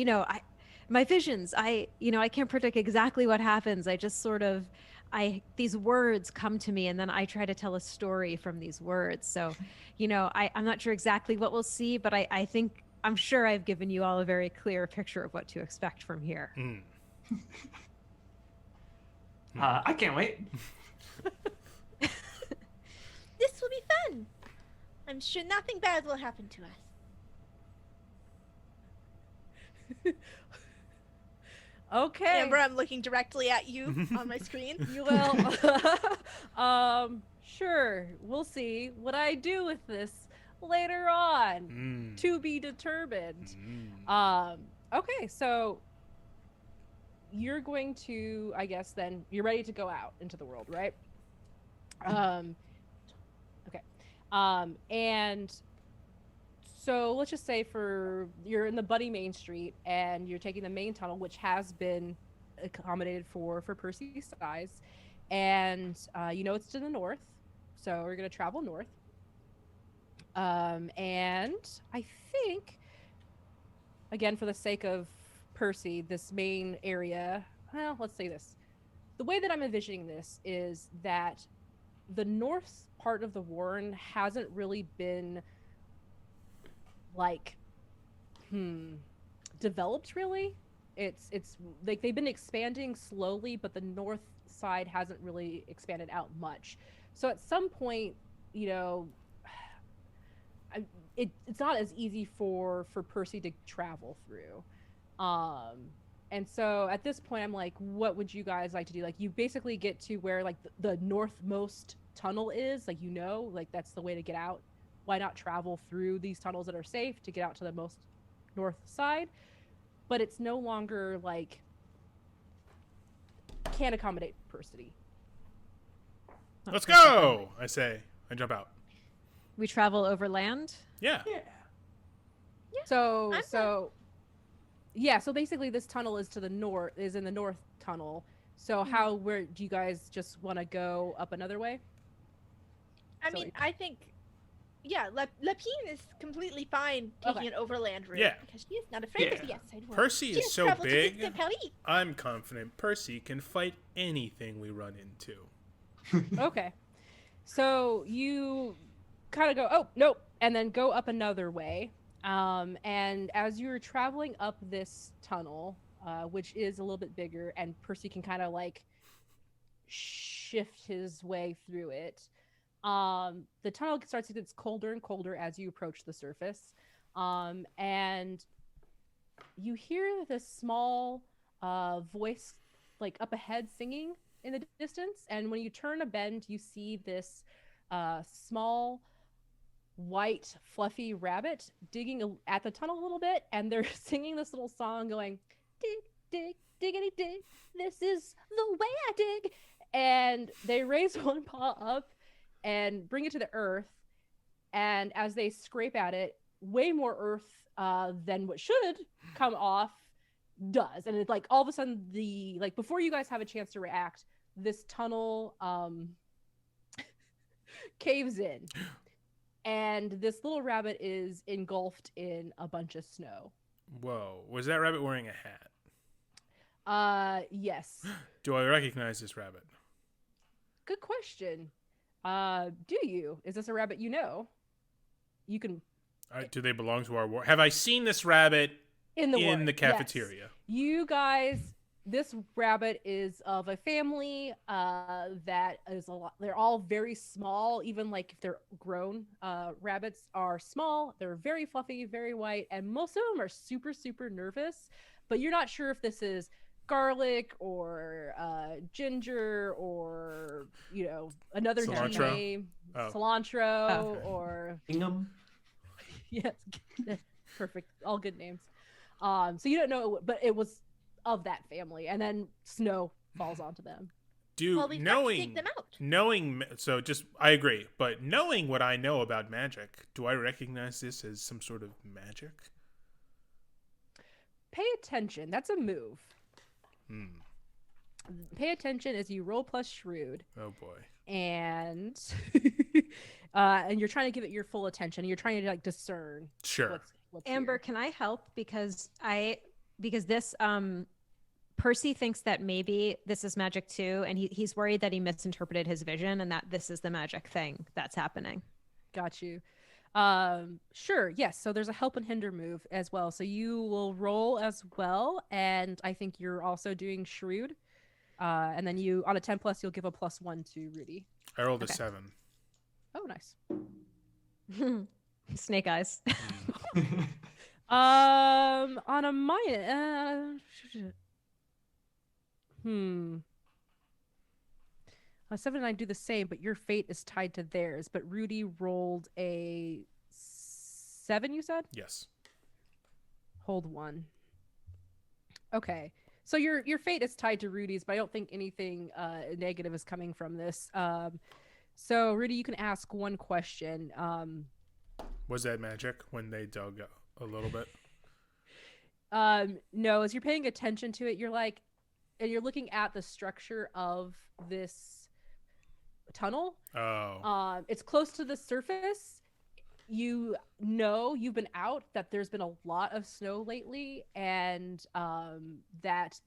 my visions, I can't predict exactly what happens. I just sort of, these words come to me and then I try to tell a story from these words. So, I'm not sure exactly what we'll see, but I'm sure I've given you all a very clear picture of what to expect from here. Mm. I can't wait. This will be fun. I'm sure nothing bad will happen to us. Okay. Amber, I'm looking directly at you on my screen. You will. Sure. We'll see what I do with this later on. To be determined. Okay, so you're going to, I guess, then you're ready to go out into the world, right? Okay. And so let's just say you're in the Buddy Main Street and you're taking the main tunnel, which has been accommodated for Percy's size. And it's to the north. So we're going to travel north. And I think, again, for the sake of Percy, this main area, well, let's say this. The way that I'm envisioning this is that the north part of the Warren hasn't really been developed really. It's like they've been expanding slowly, but the north side hasn't really expanded out much. So at some point, it's not as easy for Percy to travel through. And so at this point, I'm like, what would you guys like to do? Like, you basically get to where like the northmost tunnel is, like, that's the way to get out. Why not travel through these tunnels that are safe to get out to the most north side? But it's no longer like can't accommodate Percy. Let's go, I say. I jump out. We travel overland. Yeah. So basically this tunnel is in the north tunnel. So where do you guys just want to go up another way? I think, Lapine is completely fine taking an overland route. Yeah. Because she is not afraid of the outside world. Percy She is has so traveled to big. distant Paris. I'm confident Percy can fight anything we run into. Okay. So you kind of go, oh, nope, and then go up another way. And as you're traveling up this tunnel, which is a little bit bigger, and Percy can kind of like shift his way through it, the tunnel starts to get colder and colder as you approach the surface. And you hear this small voice like up ahead singing in the distance. And when you turn a bend, you see this small white fluffy rabbit digging at the tunnel a little bit, and they're singing this little song going, dig, dig, diggity dig, this is the way I dig. And they raise one paw up and bring it to the earth, and as they scrape at it, way more earth than what should come off does. And it's like all of a sudden before you guys have a chance to react, this tunnel caves in, and this little rabbit is engulfed in a bunch of snow. Whoa. Was that rabbit wearing a hat? Yes. Do I recognize this rabbit? Good question. Do you? Is this a rabbit you know? You can... Do they belong to our war? Have I seen this rabbit in the cafeteria? Yes. You guys... This rabbit is of a family that is a lot. They're all very small, even like if they're grown. Rabbits are small. They're very fluffy, very white, and most of them are super, super nervous. But you're not sure if this is garlic or ginger or another cilantro. name, cilantro, or Ingham. Yes, perfect. All good names. So you don't know, but it was of that family, and then snow falls onto them. Well, we've got to take them out. I agree, but knowing what I know about magic, do I recognize this as some sort of magic? Pay attention. That's a move. Pay attention as you roll plus shrewd. Oh boy. And and you're trying to give it your full attention. You're trying to like discern. Sure. What's Amber, here. can I help? Because this Percy thinks that maybe this is magic too, and he's worried that he misinterpreted his vision and that this is the magic thing that's happening. Got you. Sure, yes. So there's a help and hinder move as well. So you will roll as well, and I think you're also doing shrewd. And then you on a 10 plus, you'll give a +1 to Rudy. I rolled a 7. Oh, nice. Snake eyes. On a minus. A 7 and I do the same, but your fate is tied to theirs. But Rudy rolled a 7, you said? Yes. Hold 1. Okay. So your fate is tied to Rudy's, but I don't think anything negative is coming from this. So Rudy, you can ask one question. Was that magic when they dug a little bit? No, as you're paying attention to it, you're like, and you're looking at the structure of this tunnel. Oh. It's close to the surface. You know you've been out, that there's been a lot of snow lately, and that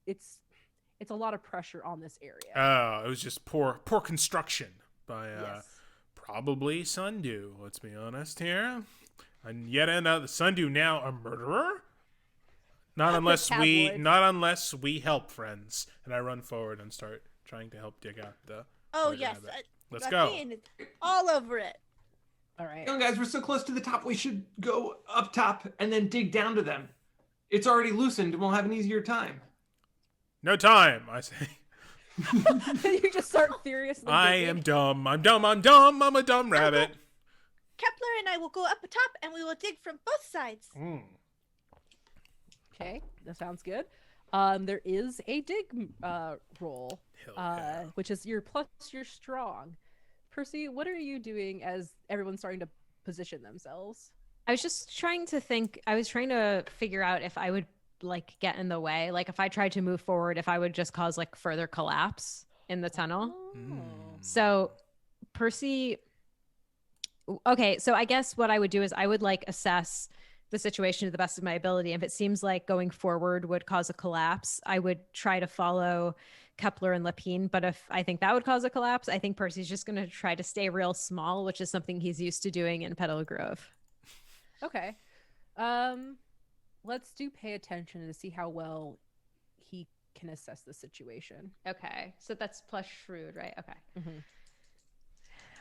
it's a lot of pressure on this area. Oh, it was just poor construction by Yes. probably Sundew. Let's be honest here. And yet another Sundew now a murderer. Not unless we help, friends. And I run forward and start trying to help dig out the. Oh murder yes, habit. Let's go. All over it. All right. Young guys, we're so close to the top. We should go up top and then dig down to them. It's already loosened, and we'll have an easier time. No time, I say. You just start furiously. I digging. am dumb. I'm dumb. I'm dumb. I'm a dumb rabbit. Kepler and I will go up atop, and we will dig from both sides. Okay, that sounds good. There is a dig roll, Hell yeah. which is your plus your strong. Percy, what are you doing as everyone's starting to position themselves? I was just trying to think. I was trying to figure out if I would like get in the way. Like if I tried to move forward, if I would just cause like further collapse in the tunnel. So Percy. Okay, so I guess what I would do is I would like assess the situation to the best of my ability. If it seems like going forward would cause a collapse, I would try to follow Kepler and Lapine. But if I think that would cause a collapse, I think Percy's just going to try to stay real small, which is something he's used to doing in Petal Grove. Okay. Let's do pay attention to see how well he can assess the situation. Okay, so that's plus shrewd, right? Okay. Mm-hmm.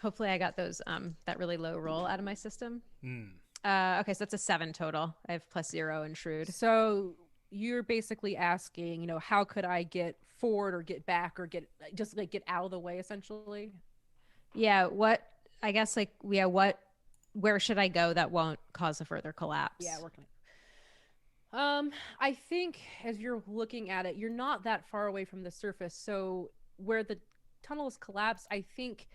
Hopefully I got those that really low roll out of my system. Mm. Okay, so that's a 7 total. I have +0 in shrewd. So you're basically asking, how could I get forward or get back or get out of the way, essentially? Yeah, where should I go that won't cause a further collapse? Yeah, working. I think as you're looking at it, you're not that far away from the surface. So where the tunnel is collapsed, I think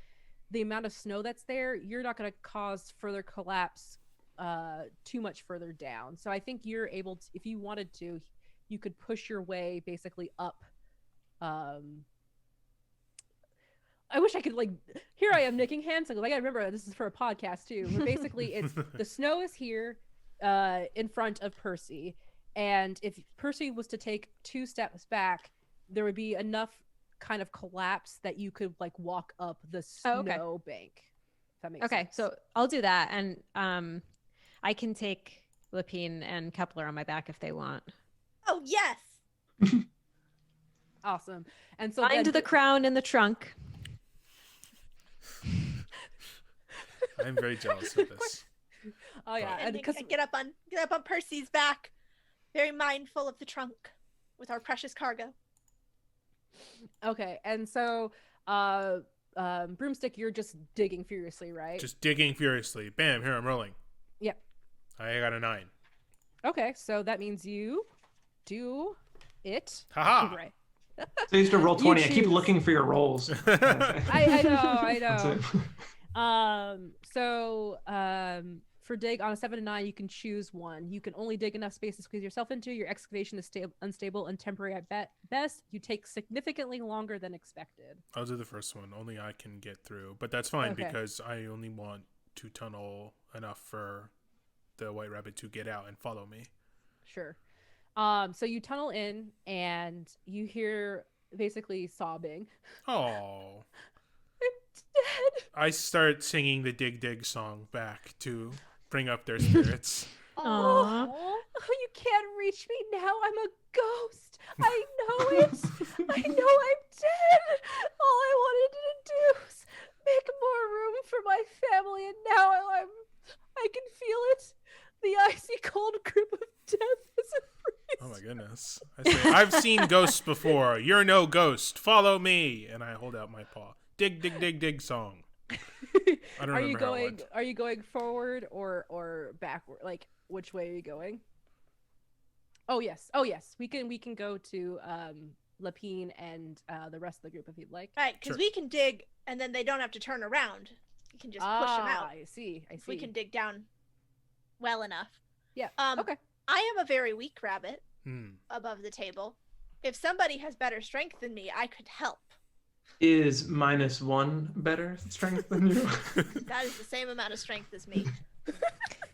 the amount of snow that's there, you're not going to cause further collapse too much further down. So I think you're able to, if you wanted to, you could push your way basically up. I wish I could here I am making hand signals. I gotta remember this is for a podcast too. But basically it's the snow is here in front of Percy. And if Percy was to take 2 steps back, there would be enough kind of collapse that you could walk up the snow bank. If that makes sense. So I'll do that. And I can take Lapine and Kepler on my back if they want. Oh yes. Awesome. And so Find the crown in the trunk. I'm very jealous of this. Oh yeah, And because get up on Percy's back, very mindful of the trunk with our precious cargo. okay, and so Broomstick, you're just digging furiously, right? Just digging furiously. Bam, here I'm rolling. Yep. I got a 9. Okay, so that means you do it. Haha. Right. So I used to roll 20. I keep choose. looking for your rolls. I That's know. it. For dig on a 7 to 9, you can choose one. You can only dig enough space to squeeze yourself into. Your excavation is unstable and temporary at best. You take significantly longer than expected. I'll do the first one. Only I can get through, but that's fine Okay. because I only want to tunnel enough for the white rabbit to get out and follow me. Sure. So you tunnel in and you hear basically sobbing. Oh. I'm dead. I start singing the Dig Dig song back to bring up their spirits. Aw. Oh, you can't reach me now. I'm a ghost. I know it. I know I'm dead. All I wanted to do was make more room for my family, and now I can feel it. The icy cold grip of death has embraced. Oh my goodness. I say, I've seen ghosts before. You're no ghost. Follow me. And I hold out my paw. Dig, dig, dig, dig song. I don't remember how it went. Are you going forward or backward? Like, which way are you going? Oh yes. We can go to Lapine and the rest of the group if you'd like. Right, because Sure. we can dig, and then they don't have to turn around. You can just push them out. I see. If we can dig down well enough. Yeah. Okay. I am a very weak rabbit Hmm. above the table. If somebody has better strength than me, I could help. Is -1 better strength than you? That is the same amount of strength as me.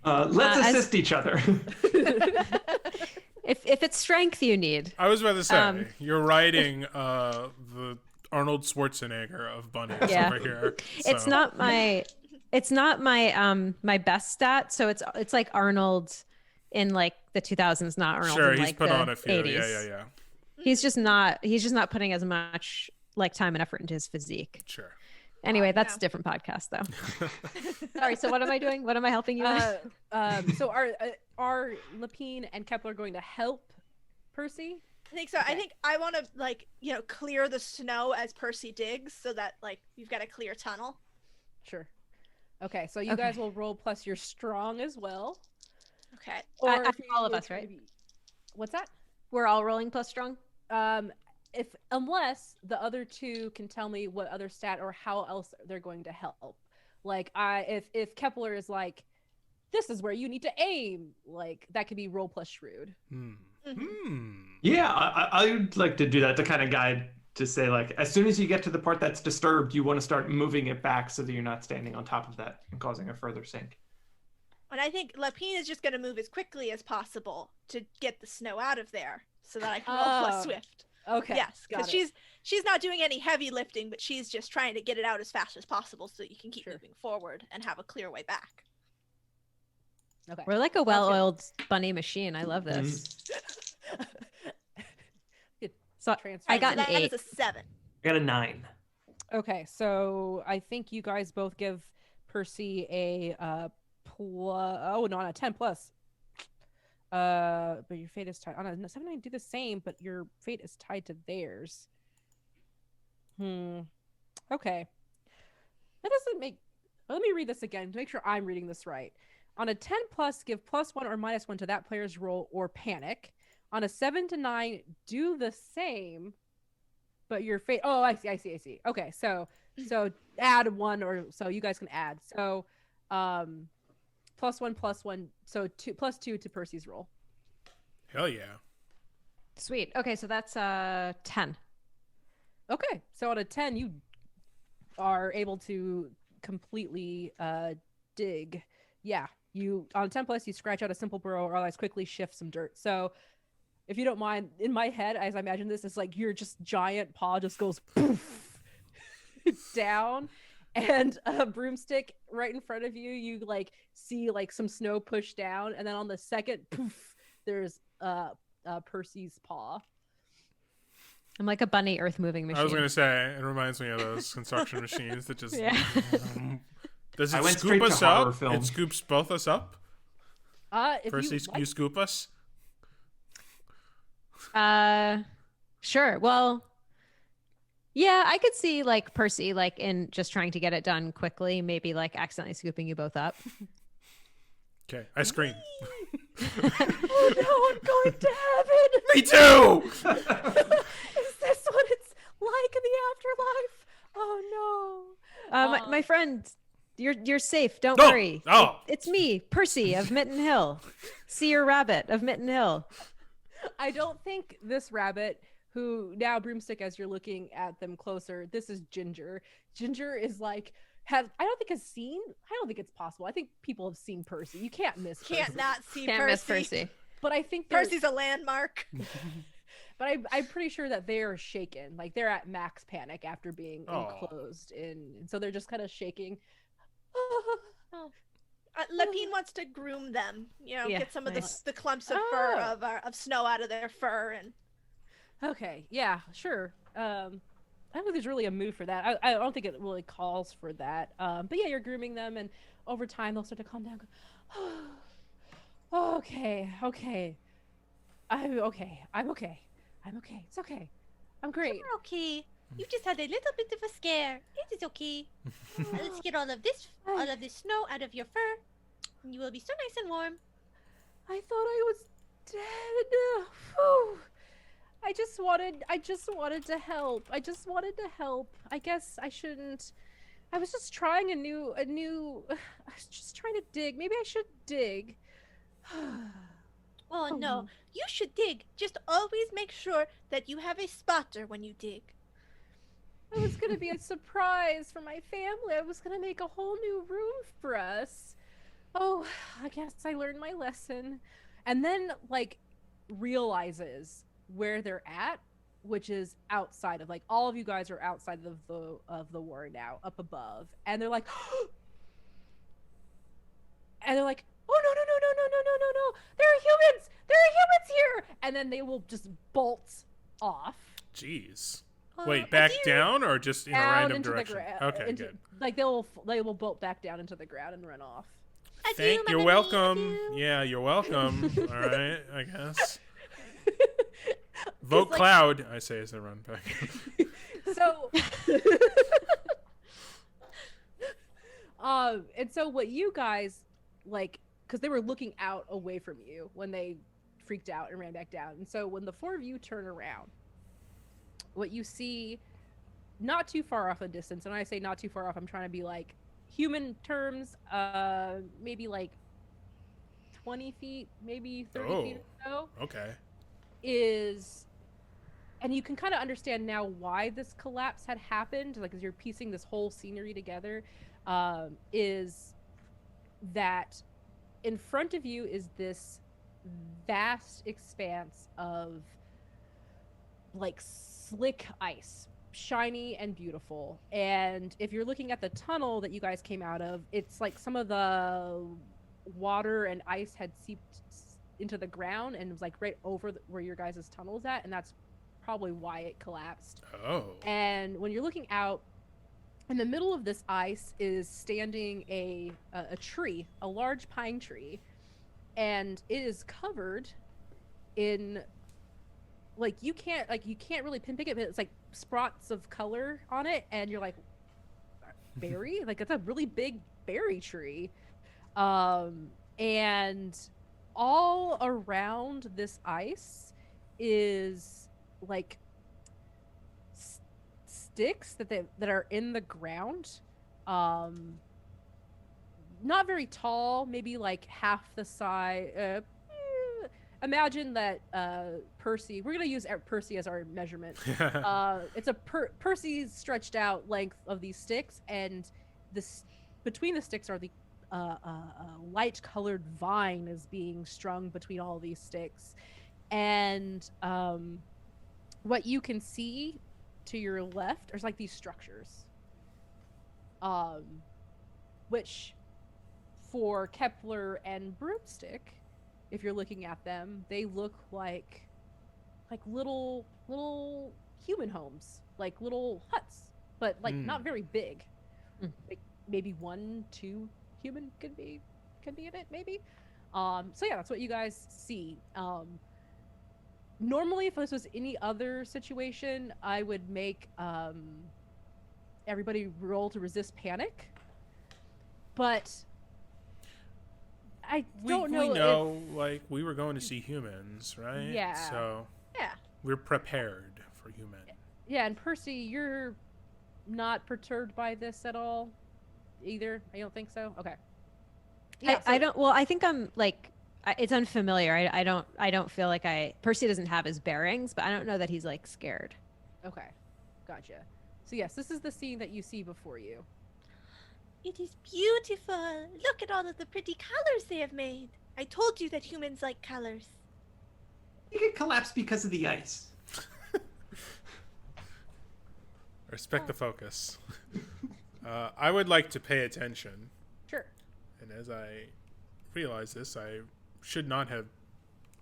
Let's as- assist each other. If it's strength you need. I was about to say, you're riding the Arnold Schwarzenegger of bunnies Yeah. over here. It's so- not my my best stat, so it's like Arnold in like the 2000s, not Arnold Sure, in he's like put the on a few. 80s. Yeah. He's just not putting as much like time and effort into his physique. Sure. Anyway, that's no. a different podcast though. Sorry, so what am I doing? What am I helping you with? So are Lapine and Kepler going to help Percy? I think so. Okay. I think I want to clear the snow as Percy digs, so that you've got a clear tunnel. Sure. Okay, so you guys will roll plus you're strong as well. Okay. Or if all of you're us, right? maybe- What's that? We're all rolling plus strong. Unless the other two can tell me what other stat or how else they're going to help. Like if Kepler is like, this is where you need to aim, like that could be roll plus shrewd. Yeah, I would like to do that to kind of guide to say as soon as you get to the part that's disturbed, you want to start moving it back so that you're not standing on top of that and causing a further sink. And I think Lapine is just going to move as quickly as possible to get the snow out of there, so that I can roll plus swift. Okay. Yes, got because it. she's not doing any heavy lifting, but she's just trying to get it out as fast as possible so that you can keep Sure. moving forward and have a clear way back. Okay. We're like a well-oiled bunny machine. I love this. So Transfer. I got So an that 8. is a 7. I got a 9. Okay, so I think you guys both give Percy a not a 10 plus. But your fate is tied on a 7 9 do the same, but your fate is tied to theirs. Okay. That doesn't make let me read this again to make sure I'm reading this right. On a 10 plus, give +1 or -1 to that player's roll or panic. On a 7 to 9, do the same, but your fate. Oh, I see. Okay, so add 1 or so you guys can add. So, +1 +1. So 2 +2 to Percy's roll. Hell yeah. Sweet. Okay, so that's 10. Okay, so on a 10, you are able to completely dig. Yeah, you on a 10 plus, you scratch out a simple burrow or otherwise quickly shift some dirt. So. If you don't mind, in my head, as I imagine this, it's like your just giant paw just goes poof down, and a broomstick right in front of you. You see some snow push down, and then on the second poof, there's Percy's paw. I'm like a bunny earth moving machine. I was going to say, it reminds me of those construction machines that just... Yeah. Does I it went scoop straight to us horror up? film. It scoops both us up? If Percy, you you scoop us? Sure. Well, yeah, I could see Percy in just trying to get it done quickly, maybe accidentally scooping you both up. Okay, I scream. Oh no, I'm going to heaven. Me too! Is this what like the afterlife. Oh no. My friend, you're safe. Don't Oh, worry. oh. It's me, Percy of Mitten Hill. Seer Rabbit of Mitten Hill. I don't think this rabbit, who now Broomstick, as you're looking at them closer, this is Ginger. Ginger is like, I don't think it's possible. I think people have seen Percy. You can't miss Percy. Can't not see Can't Percy. miss Percy. But I think they're- Percy's a landmark. But I'm pretty sure that they're shaken. Like they're at max panic after being enclosed in, and so they're just kind of shaking. Lapine wants to groom them. Yeah, get some of nice. the clumps of fur of snow out of their fur and. Okay, yeah, sure. I don't think there's really a mood for that. I don't think it really calls for that. But yeah, you're grooming them, and over time they'll start to calm down. Okay. I'm okay. It's okay. I'm great. You're okay. You just had a little bit of a scare. It is okay. Let's get all of this snow out of your fur, and you will be so nice and warm. I thought I was dead. Whew. I just wanted to help. I guess I shouldn't. I was just trying I was just trying to dig. Maybe I should dig. Oh no, you should dig. Just always make sure that you have a spotter when you dig. It was gonna be a surprise for my family. I was gonna make a whole new room for us. Oh, I guess I learned my lesson. And then realizes where they're at, which is outside of all of you guys are outside of the war now, up above, and they're like, and they're like, oh no, there are humans here, and then they will just bolt off. Jeez. Wait, back down or just in a random into direction? Okay, good. They will bolt back down into the ground and run off. You're welcome. Yeah, you're welcome. All right, I guess. Vote Cloud, I say as I run back. So, and so what you guys because they were looking out away from you when they freaked out and ran back down. And so when the four of you turn around, what you see not too far off a distance, and when I say not too far off, I'm trying to be human terms, maybe 20 feet, maybe 30 feet or so. Okay. And you can kind of understand now why this collapse had happened, as you're piecing this whole scenery together, is that in front of you is this vast expanse of slick ice, shiny and beautiful. And if you're looking at the tunnel that you guys came out of, it's some of the water and ice had seeped into the ground and was right over where your guys' tunnel is at, and that's probably why it collapsed. Oh. And when you're looking out, in the middle of this ice is standing a tree, a large pine tree, and it is covered in you can't really pinpick it, but it's spots of color on it, and you're berry? It's a really big berry tree. And all around this ice is sticks that are in the ground, not very tall, maybe half the size. Imagine that Percy, we're gonna use Percy as our measurement. It's a Percy's stretched out length of these sticks, and between the sticks are the light colored vine is being strung between all these sticks. And what you can see to your left are these structures, which for Kepler and Broomstick, if you're looking at them, they look like little human homes, little huts, but not very big. Maybe 1-2 human could be in it, maybe. So yeah, that's what you guys see. Normally, if this was any other situation, I would make everybody roll to resist panic. But I don't know. We know, we were going to see humans, right? Yeah. So Yeah. we're prepared for human. Yeah, and Percy, you're not perturbed by this at all either? I don't think so. Okay. Yeah, I don't. Well, I think I'm like it's unfamiliar. I don't feel like Percy doesn't have his bearings, but I don't know that he's like scared. Okay. Gotcha. So yes, this is the scene that you see before you. It is beautiful. Look at all of the pretty colors they have made. I told you that humans like colors. I think it collapsed because of the ice. Respect the focus. I would like to pay attention. Sure. And as I realize this, I should not have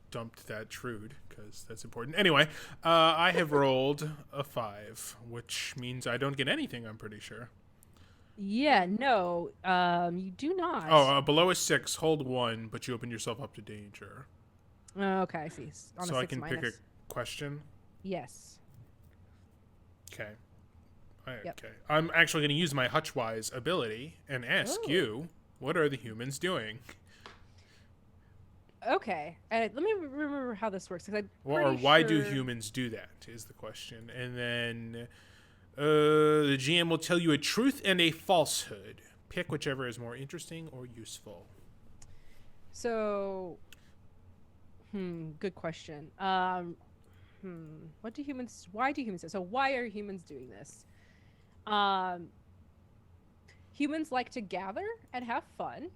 dumped that shrewd, because that's important. Anyway, I have rolled a 5, which means I don't get anything, I'm pretty sure. Yeah, no, you do not. Oh, below a 6, hold 1, but you open yourself up to danger. Okay, I see. On So a I 6 can minus. pick a question? Yes. Okay. Yep. Okay. I'm actually going to use my Hutchwise ability and ask Oh. you, what are the humans doing? Okay. Let me remember how this works. 'Cause I'm Or pretty why do sure- humans do that is the question. And then the GM will tell you a truth and a falsehood. Pick whichever is more interesting or useful. So, good question. What do humans? Why do humans? So why are humans doing this? Humans like to gather and have fun,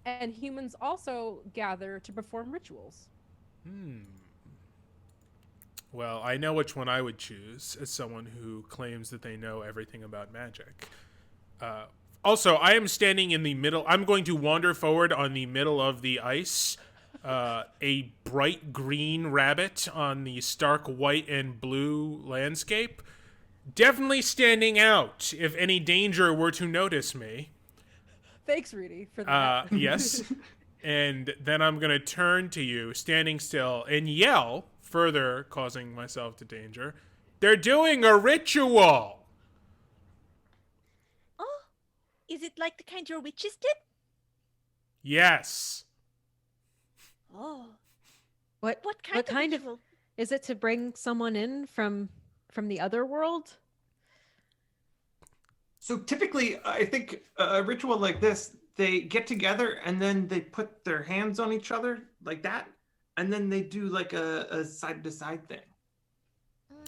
and humans also gather to perform rituals. Well, I know which one I would choose as someone who claims that they know everything about magic. Also, I am standing in the middle. I'm going to wander forward on the middle of the ice. A bright green rabbit on the stark white and blue landscape. Definitely standing out if any danger were to notice me. Thanks, Rudy, for that. Yes. And then I'm going to turn to you, standing still, and yell, further causing myself to danger. They're doing a ritual! Oh, is it like the kind your witches did? Yes. Oh, What what kind of ritual? is it to bring someone in from the other world? So typically, I think a ritual like this, they get together and then they put their hands on each other like that, and then they do like a side-to-side thing.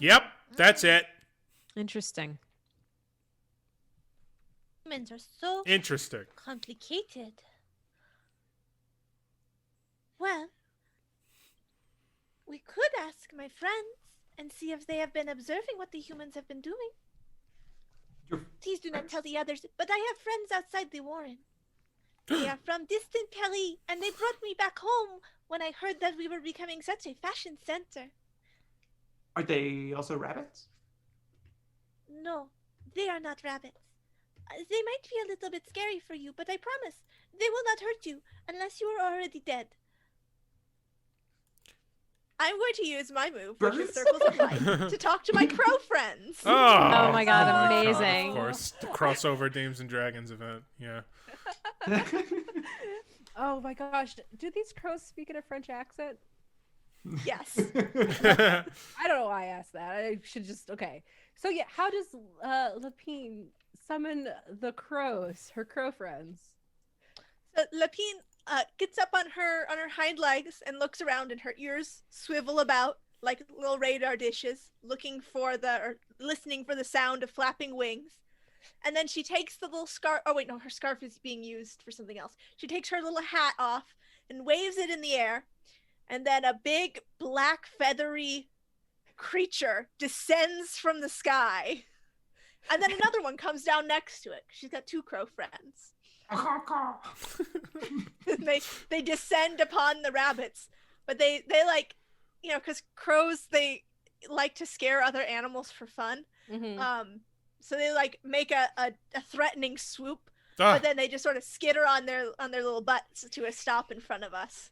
Yep, that's it. Interesting. Humans are so Interesting. complicated. Well, we could ask my friends and see if they have been observing what the humans have been doing. Please do not tell the others, but I have friends outside the Warren. They are from distant Paris, and they brought me back home when I heard that we were becoming such a fashion center. Are they also rabbits? No, they are not rabbits. They might be a little bit scary for you, but I promise they will not hurt you unless you are already dead. I'm going to use my move, which is Birds? Circles of Life, to talk to my crow friends. Oh my God, God, amazing. of course, the crossover Dames and Dragons event. Yeah. Oh my gosh, do these crows speak in a French accent? Yes. I don't know why I asked that. I should just okay. So yeah, how does Lapine summon the crows, her crow friends? So Lapine gets up on her hind legs and looks around, and her ears swivel about like little radar dishes, listening for the sound of flapping wings. And then she takes the little scarf. Oh wait, no, her scarf is being used for something else. She takes her little hat off and waves it in the air, and then a big black feathery creature descends from the sky, and then another one comes down next to it. She's got two crow friends. they descend upon the rabbits, but they like, you know, because crows, they like to scare other animals for fun. So they like make a threatening swoop, but then they just sort of skitter on their little butts to a stop in front of us.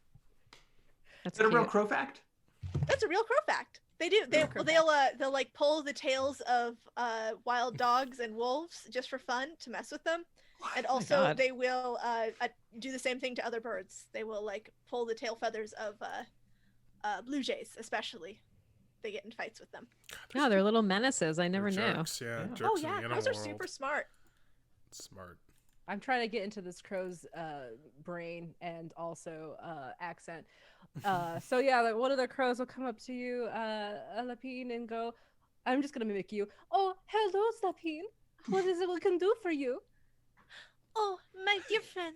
That's Is that a real cute. crow fact? That's a real crow fact. They do. They'll like pull the tails of wild dogs and wolves just for fun to mess with them. And also God. they will do the same thing to other birds. They will like pull the tail feathers of blue jays, especially. they get in fights with them. No, they're little menaces. I never knew. Jerks, yeah. Yeah. Jerks Oh in the yeah, animal crows are world. super smart. Smart. I'm trying to get into this crow's brain and also accent. So yeah, like, one of the crows will come up to you, Lapine, and go, I'm just gonna mimic you. Oh, hello, Lapine. What is it we can do for you? Oh, my dear friends.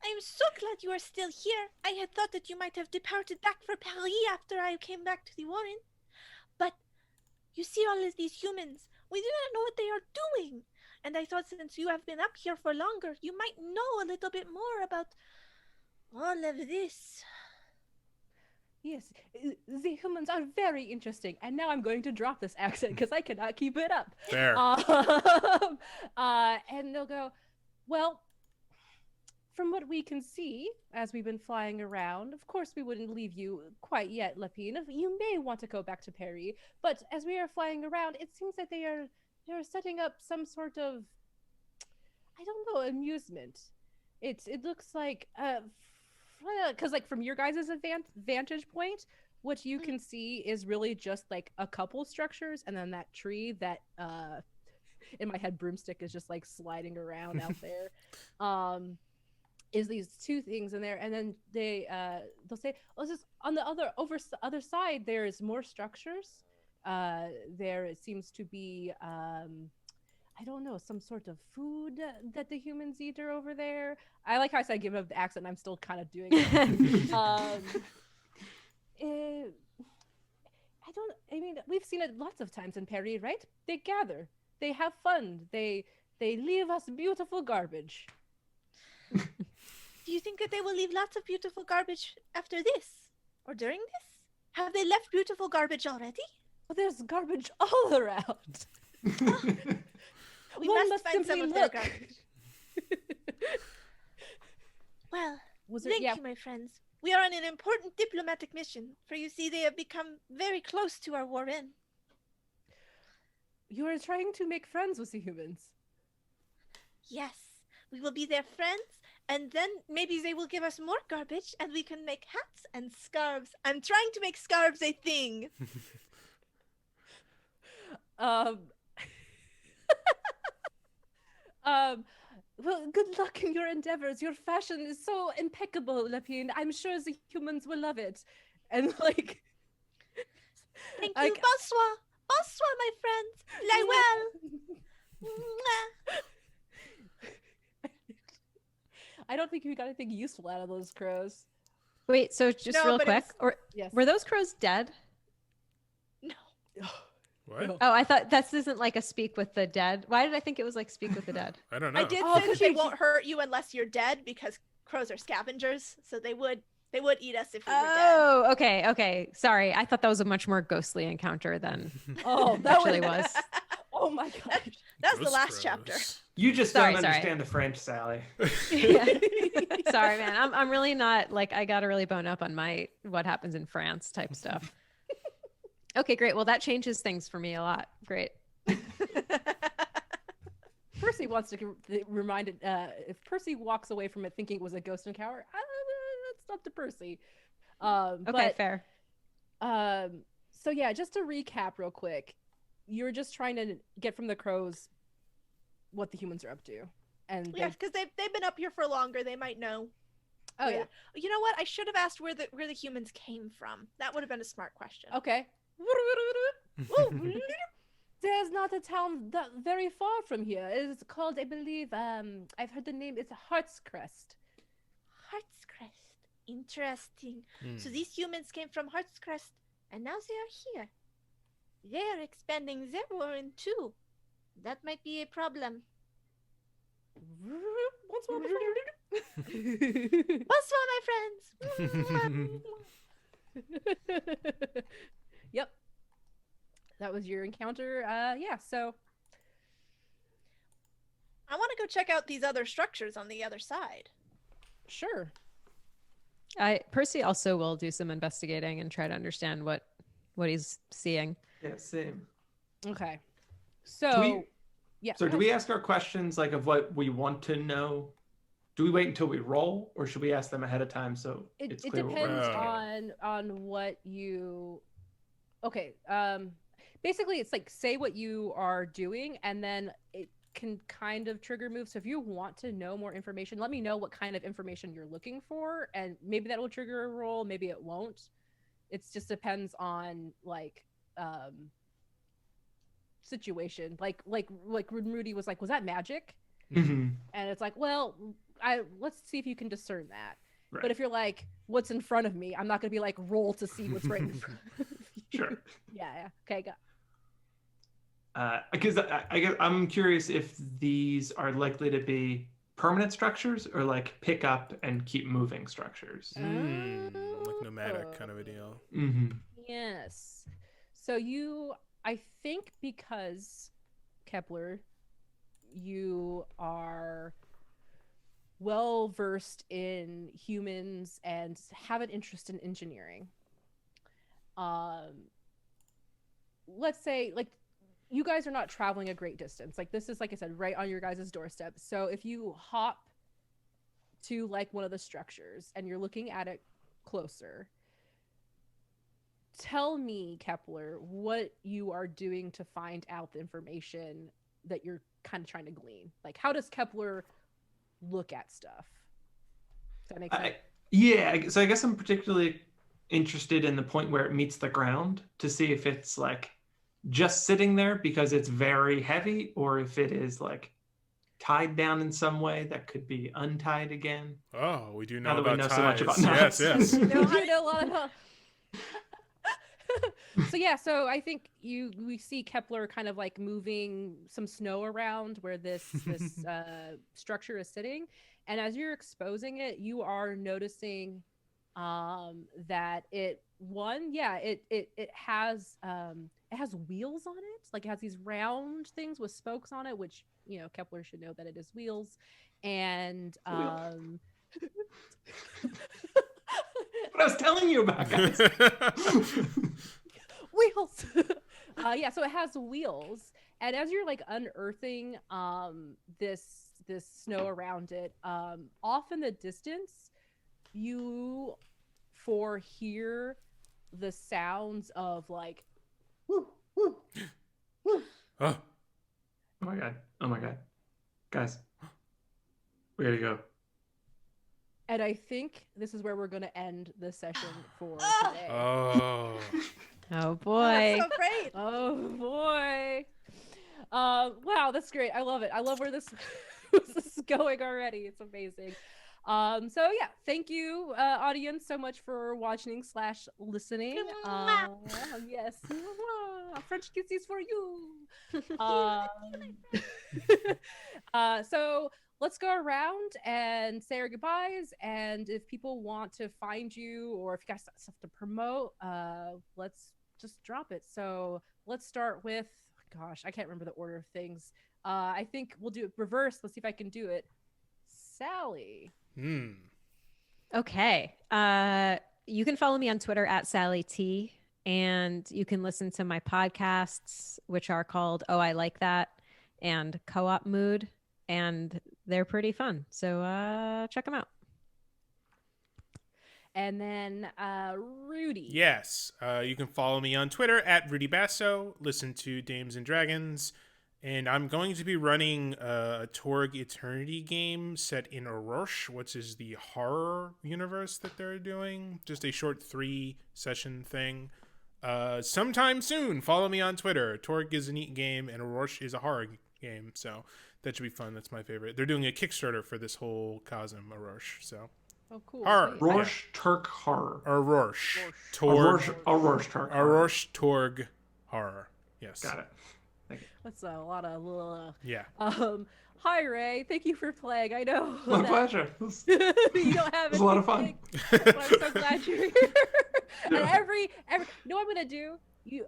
I am so glad you are still here. I had thought that you might have departed back for Paris after I came back to the Warren. But you see all of these humans. We do not know what they are doing. And I thought since you have been up here for longer, you might know a little bit more about all of this. Yes, the humans are very interesting. And now I'm going to drop this accent because I cannot keep it up. Fair. And they'll go, well, from what we can see, as we've been flying around, of course we wouldn't leave you quite yet, Lapine. You may want to go back to Paris, but as we are flying around, it seems that they're setting up some sort of, I don't know, amusement. It looks like, because like from your guys' vantage point, what you can see is really just like a couple structures, and then that tree that, in my head, broomstick is just like sliding around out there. Is these two things in there, and then they'll say, oh, this on the other side there's more structures. There it seems to be I don't know, some sort of food that the humans eat are over there. I like how I said give up the accent, I'm still kind of doing it. I mean, we've seen it lots of times in Paris, right? They gather, they have fun, they leave us beautiful garbage. Do you think that they will leave lots of beautiful garbage after this? Or during this? Have they left beautiful garbage already? Well, there's garbage all around. We One must find some simply of their look. garbage. Well, Was there, thank yeah, you, my friends. We are on an important diplomatic mission, for you see they have become very close to our Warren. you are trying to make friends with the humans. Yes, we will be their friends, and then maybe they will give us more garbage, and we can make hats and scarves. I'm trying to make scarves a thing. Well, good luck in your endeavors. Your fashion is so impeccable, Lapine. I'm sure the humans will love it. And like, Thank I- you. Bonsoir. Bonsoir, my friends. Lie well. Mwah. I don't think we got anything useful out of those crows. Wait, so just No, real but quick, it's- or Yes. were those crows dead? No. What? Oh, I thought this isn't like a speak with the dead. Why did I think it was like speak with the dead? I don't know. I did Oh, say 'cause that they they- won't hurt you unless you're dead because crows are scavengers, so they would eat us if we were dead. Oh, okay. Sorry, I thought that was a much more ghostly encounter than Oh, it that actually was. was. Oh my gosh. That's the Those last chapter. crows. You just Sorry, don't sorry. understand the French, Sally. Yeah. Sorry, man. I'm really not like I gotta really bone up on my what happens in France type stuff. Okay, great. Well, that changes things for me a lot. Great. Percy wants to get reminded. If Percy walks away from it thinking it was a ghost encounter, that's up to Percy. Okay, But, fair. So yeah, just to recap real quick, you're just trying to get from the crows what the humans are up to, and Yeah, because they've been up here for longer. They might know. oh yeah, You know what? I should have asked where the humans came from. That would have been a smart question. okay. There's not a town that very far from here. It's called, I believe, I've heard the name. It's Heartscrest. Heartscrest. Interesting. So Hmm. these humans came from Heartscrest, and now they are here. They are expanding their Warren too. That might be a problem. Once more, Bonsoir, my friends. Yep. That was your encounter. Yeah, so I want to go check out these other structures on the other side. sure. Percy also will do some investigating and try to understand what he's seeing. Yeah, same. Okay. Do So we, yeah. so do we ask our questions like of what we want to know? Do we wait until we roll, or should we ask them ahead of time so It it's clear? what we're depends Wow. on what you okay. Basically, it's like say what you are doing, and then it can kind of trigger moves. So if you want to know more information, let me know what kind of information you're looking for, and maybe that will trigger a roll. Maybe it won't. It just depends on like situation. Like Rudy was like, was that magic? Mm-hmm. And it's like, well, let's see if you can discern that. Right. But if you're like, what's in front of me, I'm not gonna be like, roll to see what's right in front of you. Sure. Yeah. Okay. Go. Because I'm curious if these are likely to be permanent structures or like pick up and keep moving structures. Like nomadic kind of a deal. Mm-hmm. Yes. So I think because Kepler, you are well versed in humans and have an interest in engineering. Let's say like you guys are not traveling a great distance. Like this is, like I said, right on your guys' doorstep. So if you hop to like one of the structures and you're looking at it closer, tell me, Kepler, what you are doing to find out the information that you're kind of trying to glean. Like, how does Kepler look at stuff? Does that make sense? Yeah, so I guess I'm particularly interested in the point where it meets the ground to see if it's like just sitting there because it's very heavy, or if it is like tied down in some way that could be untied again. Oh, we do know Now that we about know ties. so much about Yes, knots. yes. You know a lot about. So I think we see Kepler kind of like moving some snow around where this structure is sitting, and as you're exposing it, you are noticing that it has wheels on it. Like it has these round things with spokes on it, which Kepler should know that it is wheels, and What I was telling you about, guys. Wheels. So it has wheels, and as you're like unearthing this snow around it, off in the distance you hear the sounds of like woo, woo, woo. Oh. Oh my god, guys, we gotta go. And I think this is where we're going to end the session for today. Oh. Oh boy. That's so great. Oh boy. Wow, that's great. I love it. I love where this is going already. It's amazing. Thank you, audience, so much for watching / listening. Yes. French kisses for you. So let's go around and say our goodbyes. And if people want to find you, or if you got stuff to promote, let's just drop it. So let's start with, gosh, I can't remember the order of things. I think we'll do it reverse. Let's see if I can do it. Sally. Okay. You can follow me on Twitter at Sally T, and you can listen to my podcasts, which are called Oh, I Like That and Co-op Mood, and they're pretty fun. So check them out. And then Rudy. Yes. You can follow me on Twitter at Rudy Basso. Listen to Dames and Dragons. And I'm going to be running a Torg Eternity game set in Arosh, which is the horror universe that they're doing. Just a short 3-session thing. Sometime soon, follow me on Twitter. Torg is a neat game, and Arosh is a horror game. So that should be fun. That's my favorite. They're doing a Kickstarter for this whole Cosm Arosh. So. Oh, cool. Horror. Rorsch Turk Horror. Arosh. Torg. Arosh Turk. Arosh Torg Horror. Yes. Got it. That's a lot of little. Yeah. Hi Ray, thank you for playing. I know. My pleasure. You don't have It was a lot of fun. But I'm so glad you're here. And every you know what I'm gonna do? You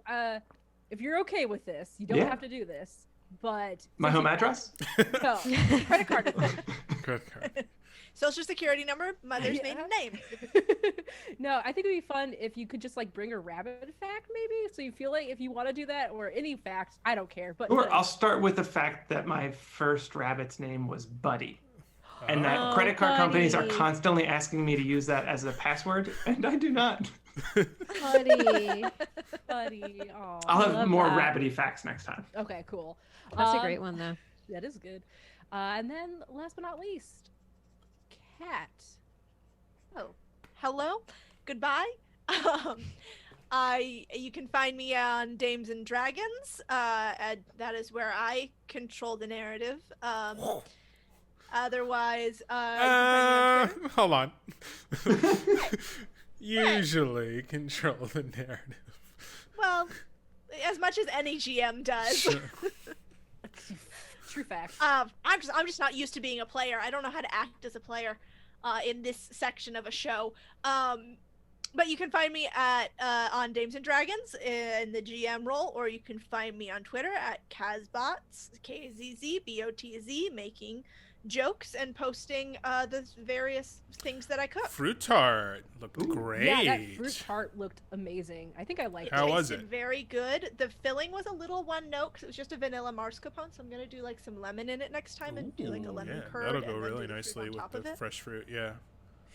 if you're okay with this, you don't have to do this. But my home address? No. Credit card. Credit card. Social security number, mother's maiden name. No, I think it'd be fun if you could just like bring a rabbit fact, maybe. So you feel like if you want to do that, or any fact, I don't care. But Or I'll start with the fact that my first rabbit's name was Buddy. And that Oh, credit card companies are buddy. constantly asking me to use that as a password, and I do not. Buddy. Buddy. Aw. I'll have love more that. rabbity facts next time. Okay, cool. That's a great one, though. That is good. And then last but not least, Cat. Oh, hello, goodbye. You can find me on Dames and Dragons. And that is where I control the narrative. Otherwise, you can find me on Twitter. Hold on. Usually control the narrative. Well, as much as any GM does. Sure. True fact. I'm just not used to being a player. I don't know how to act as a player in this section of a show. But you can find me at on Dames and Dragons in the GM role, or you can find me on Twitter at Kazbots, KZZBOTZ, making jokes and posting the various things that I cook. Fruit tart looked Ooh. great. Yeah, that fruit tart looked amazing. I think I liked How it. was tasted it? very good. The filling was a little one note because it was just a vanilla mascarpone, so I'm gonna do like some lemon in it next time and do like a Ooh, lemon yeah, curd. that'll and go then do really the fruit nicely on with top of the it. fresh fruit. Yeah.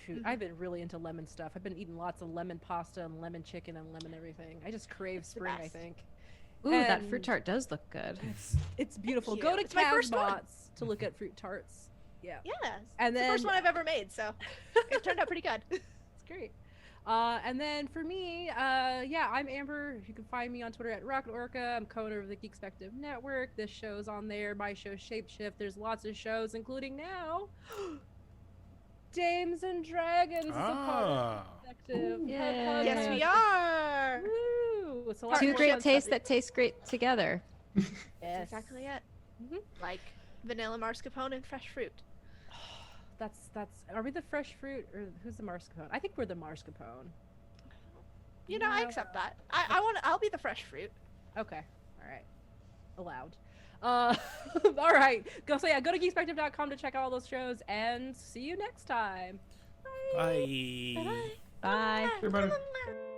Shoot, I've been really into lemon stuff. I've been eating lots of lemon pasta and lemon chicken and lemon everything. I just crave It's the spring, I best. think. Ooh, that And- fruit tart does look good. It's beautiful. Thank Go you. to It's my first one. Kazbots to look at fruit tarts. Yeah, Yes, And it's the first then- one I've ever made, so it turned out pretty good. it's great. And then for me, yeah, I'm Amber. You can find me on Twitter at Rocket Orca. I'm co-owner of the Geek Spective Network. This show's on there. My show Shapeshift. There's lots of shows, including now Dames and Dragons is a part of the Spective. Ooh. podcast. Yes, we are. Woo! It's a lot Two Two more great fun tastes stuff. that taste great together. Yes. That's exactly it. Mhm. Like vanilla mascarpone and fresh fruit. That's. Are we the fresh fruit or who's the mascarpone? I think we're the mascarpone. You know, I No. accept that. I'll be the fresh fruit. Okay. All right. Allowed. All right. Go to geekspective.com to check out all those shows and see you next time. Bye. Bye. Bye. Everybody. Bye.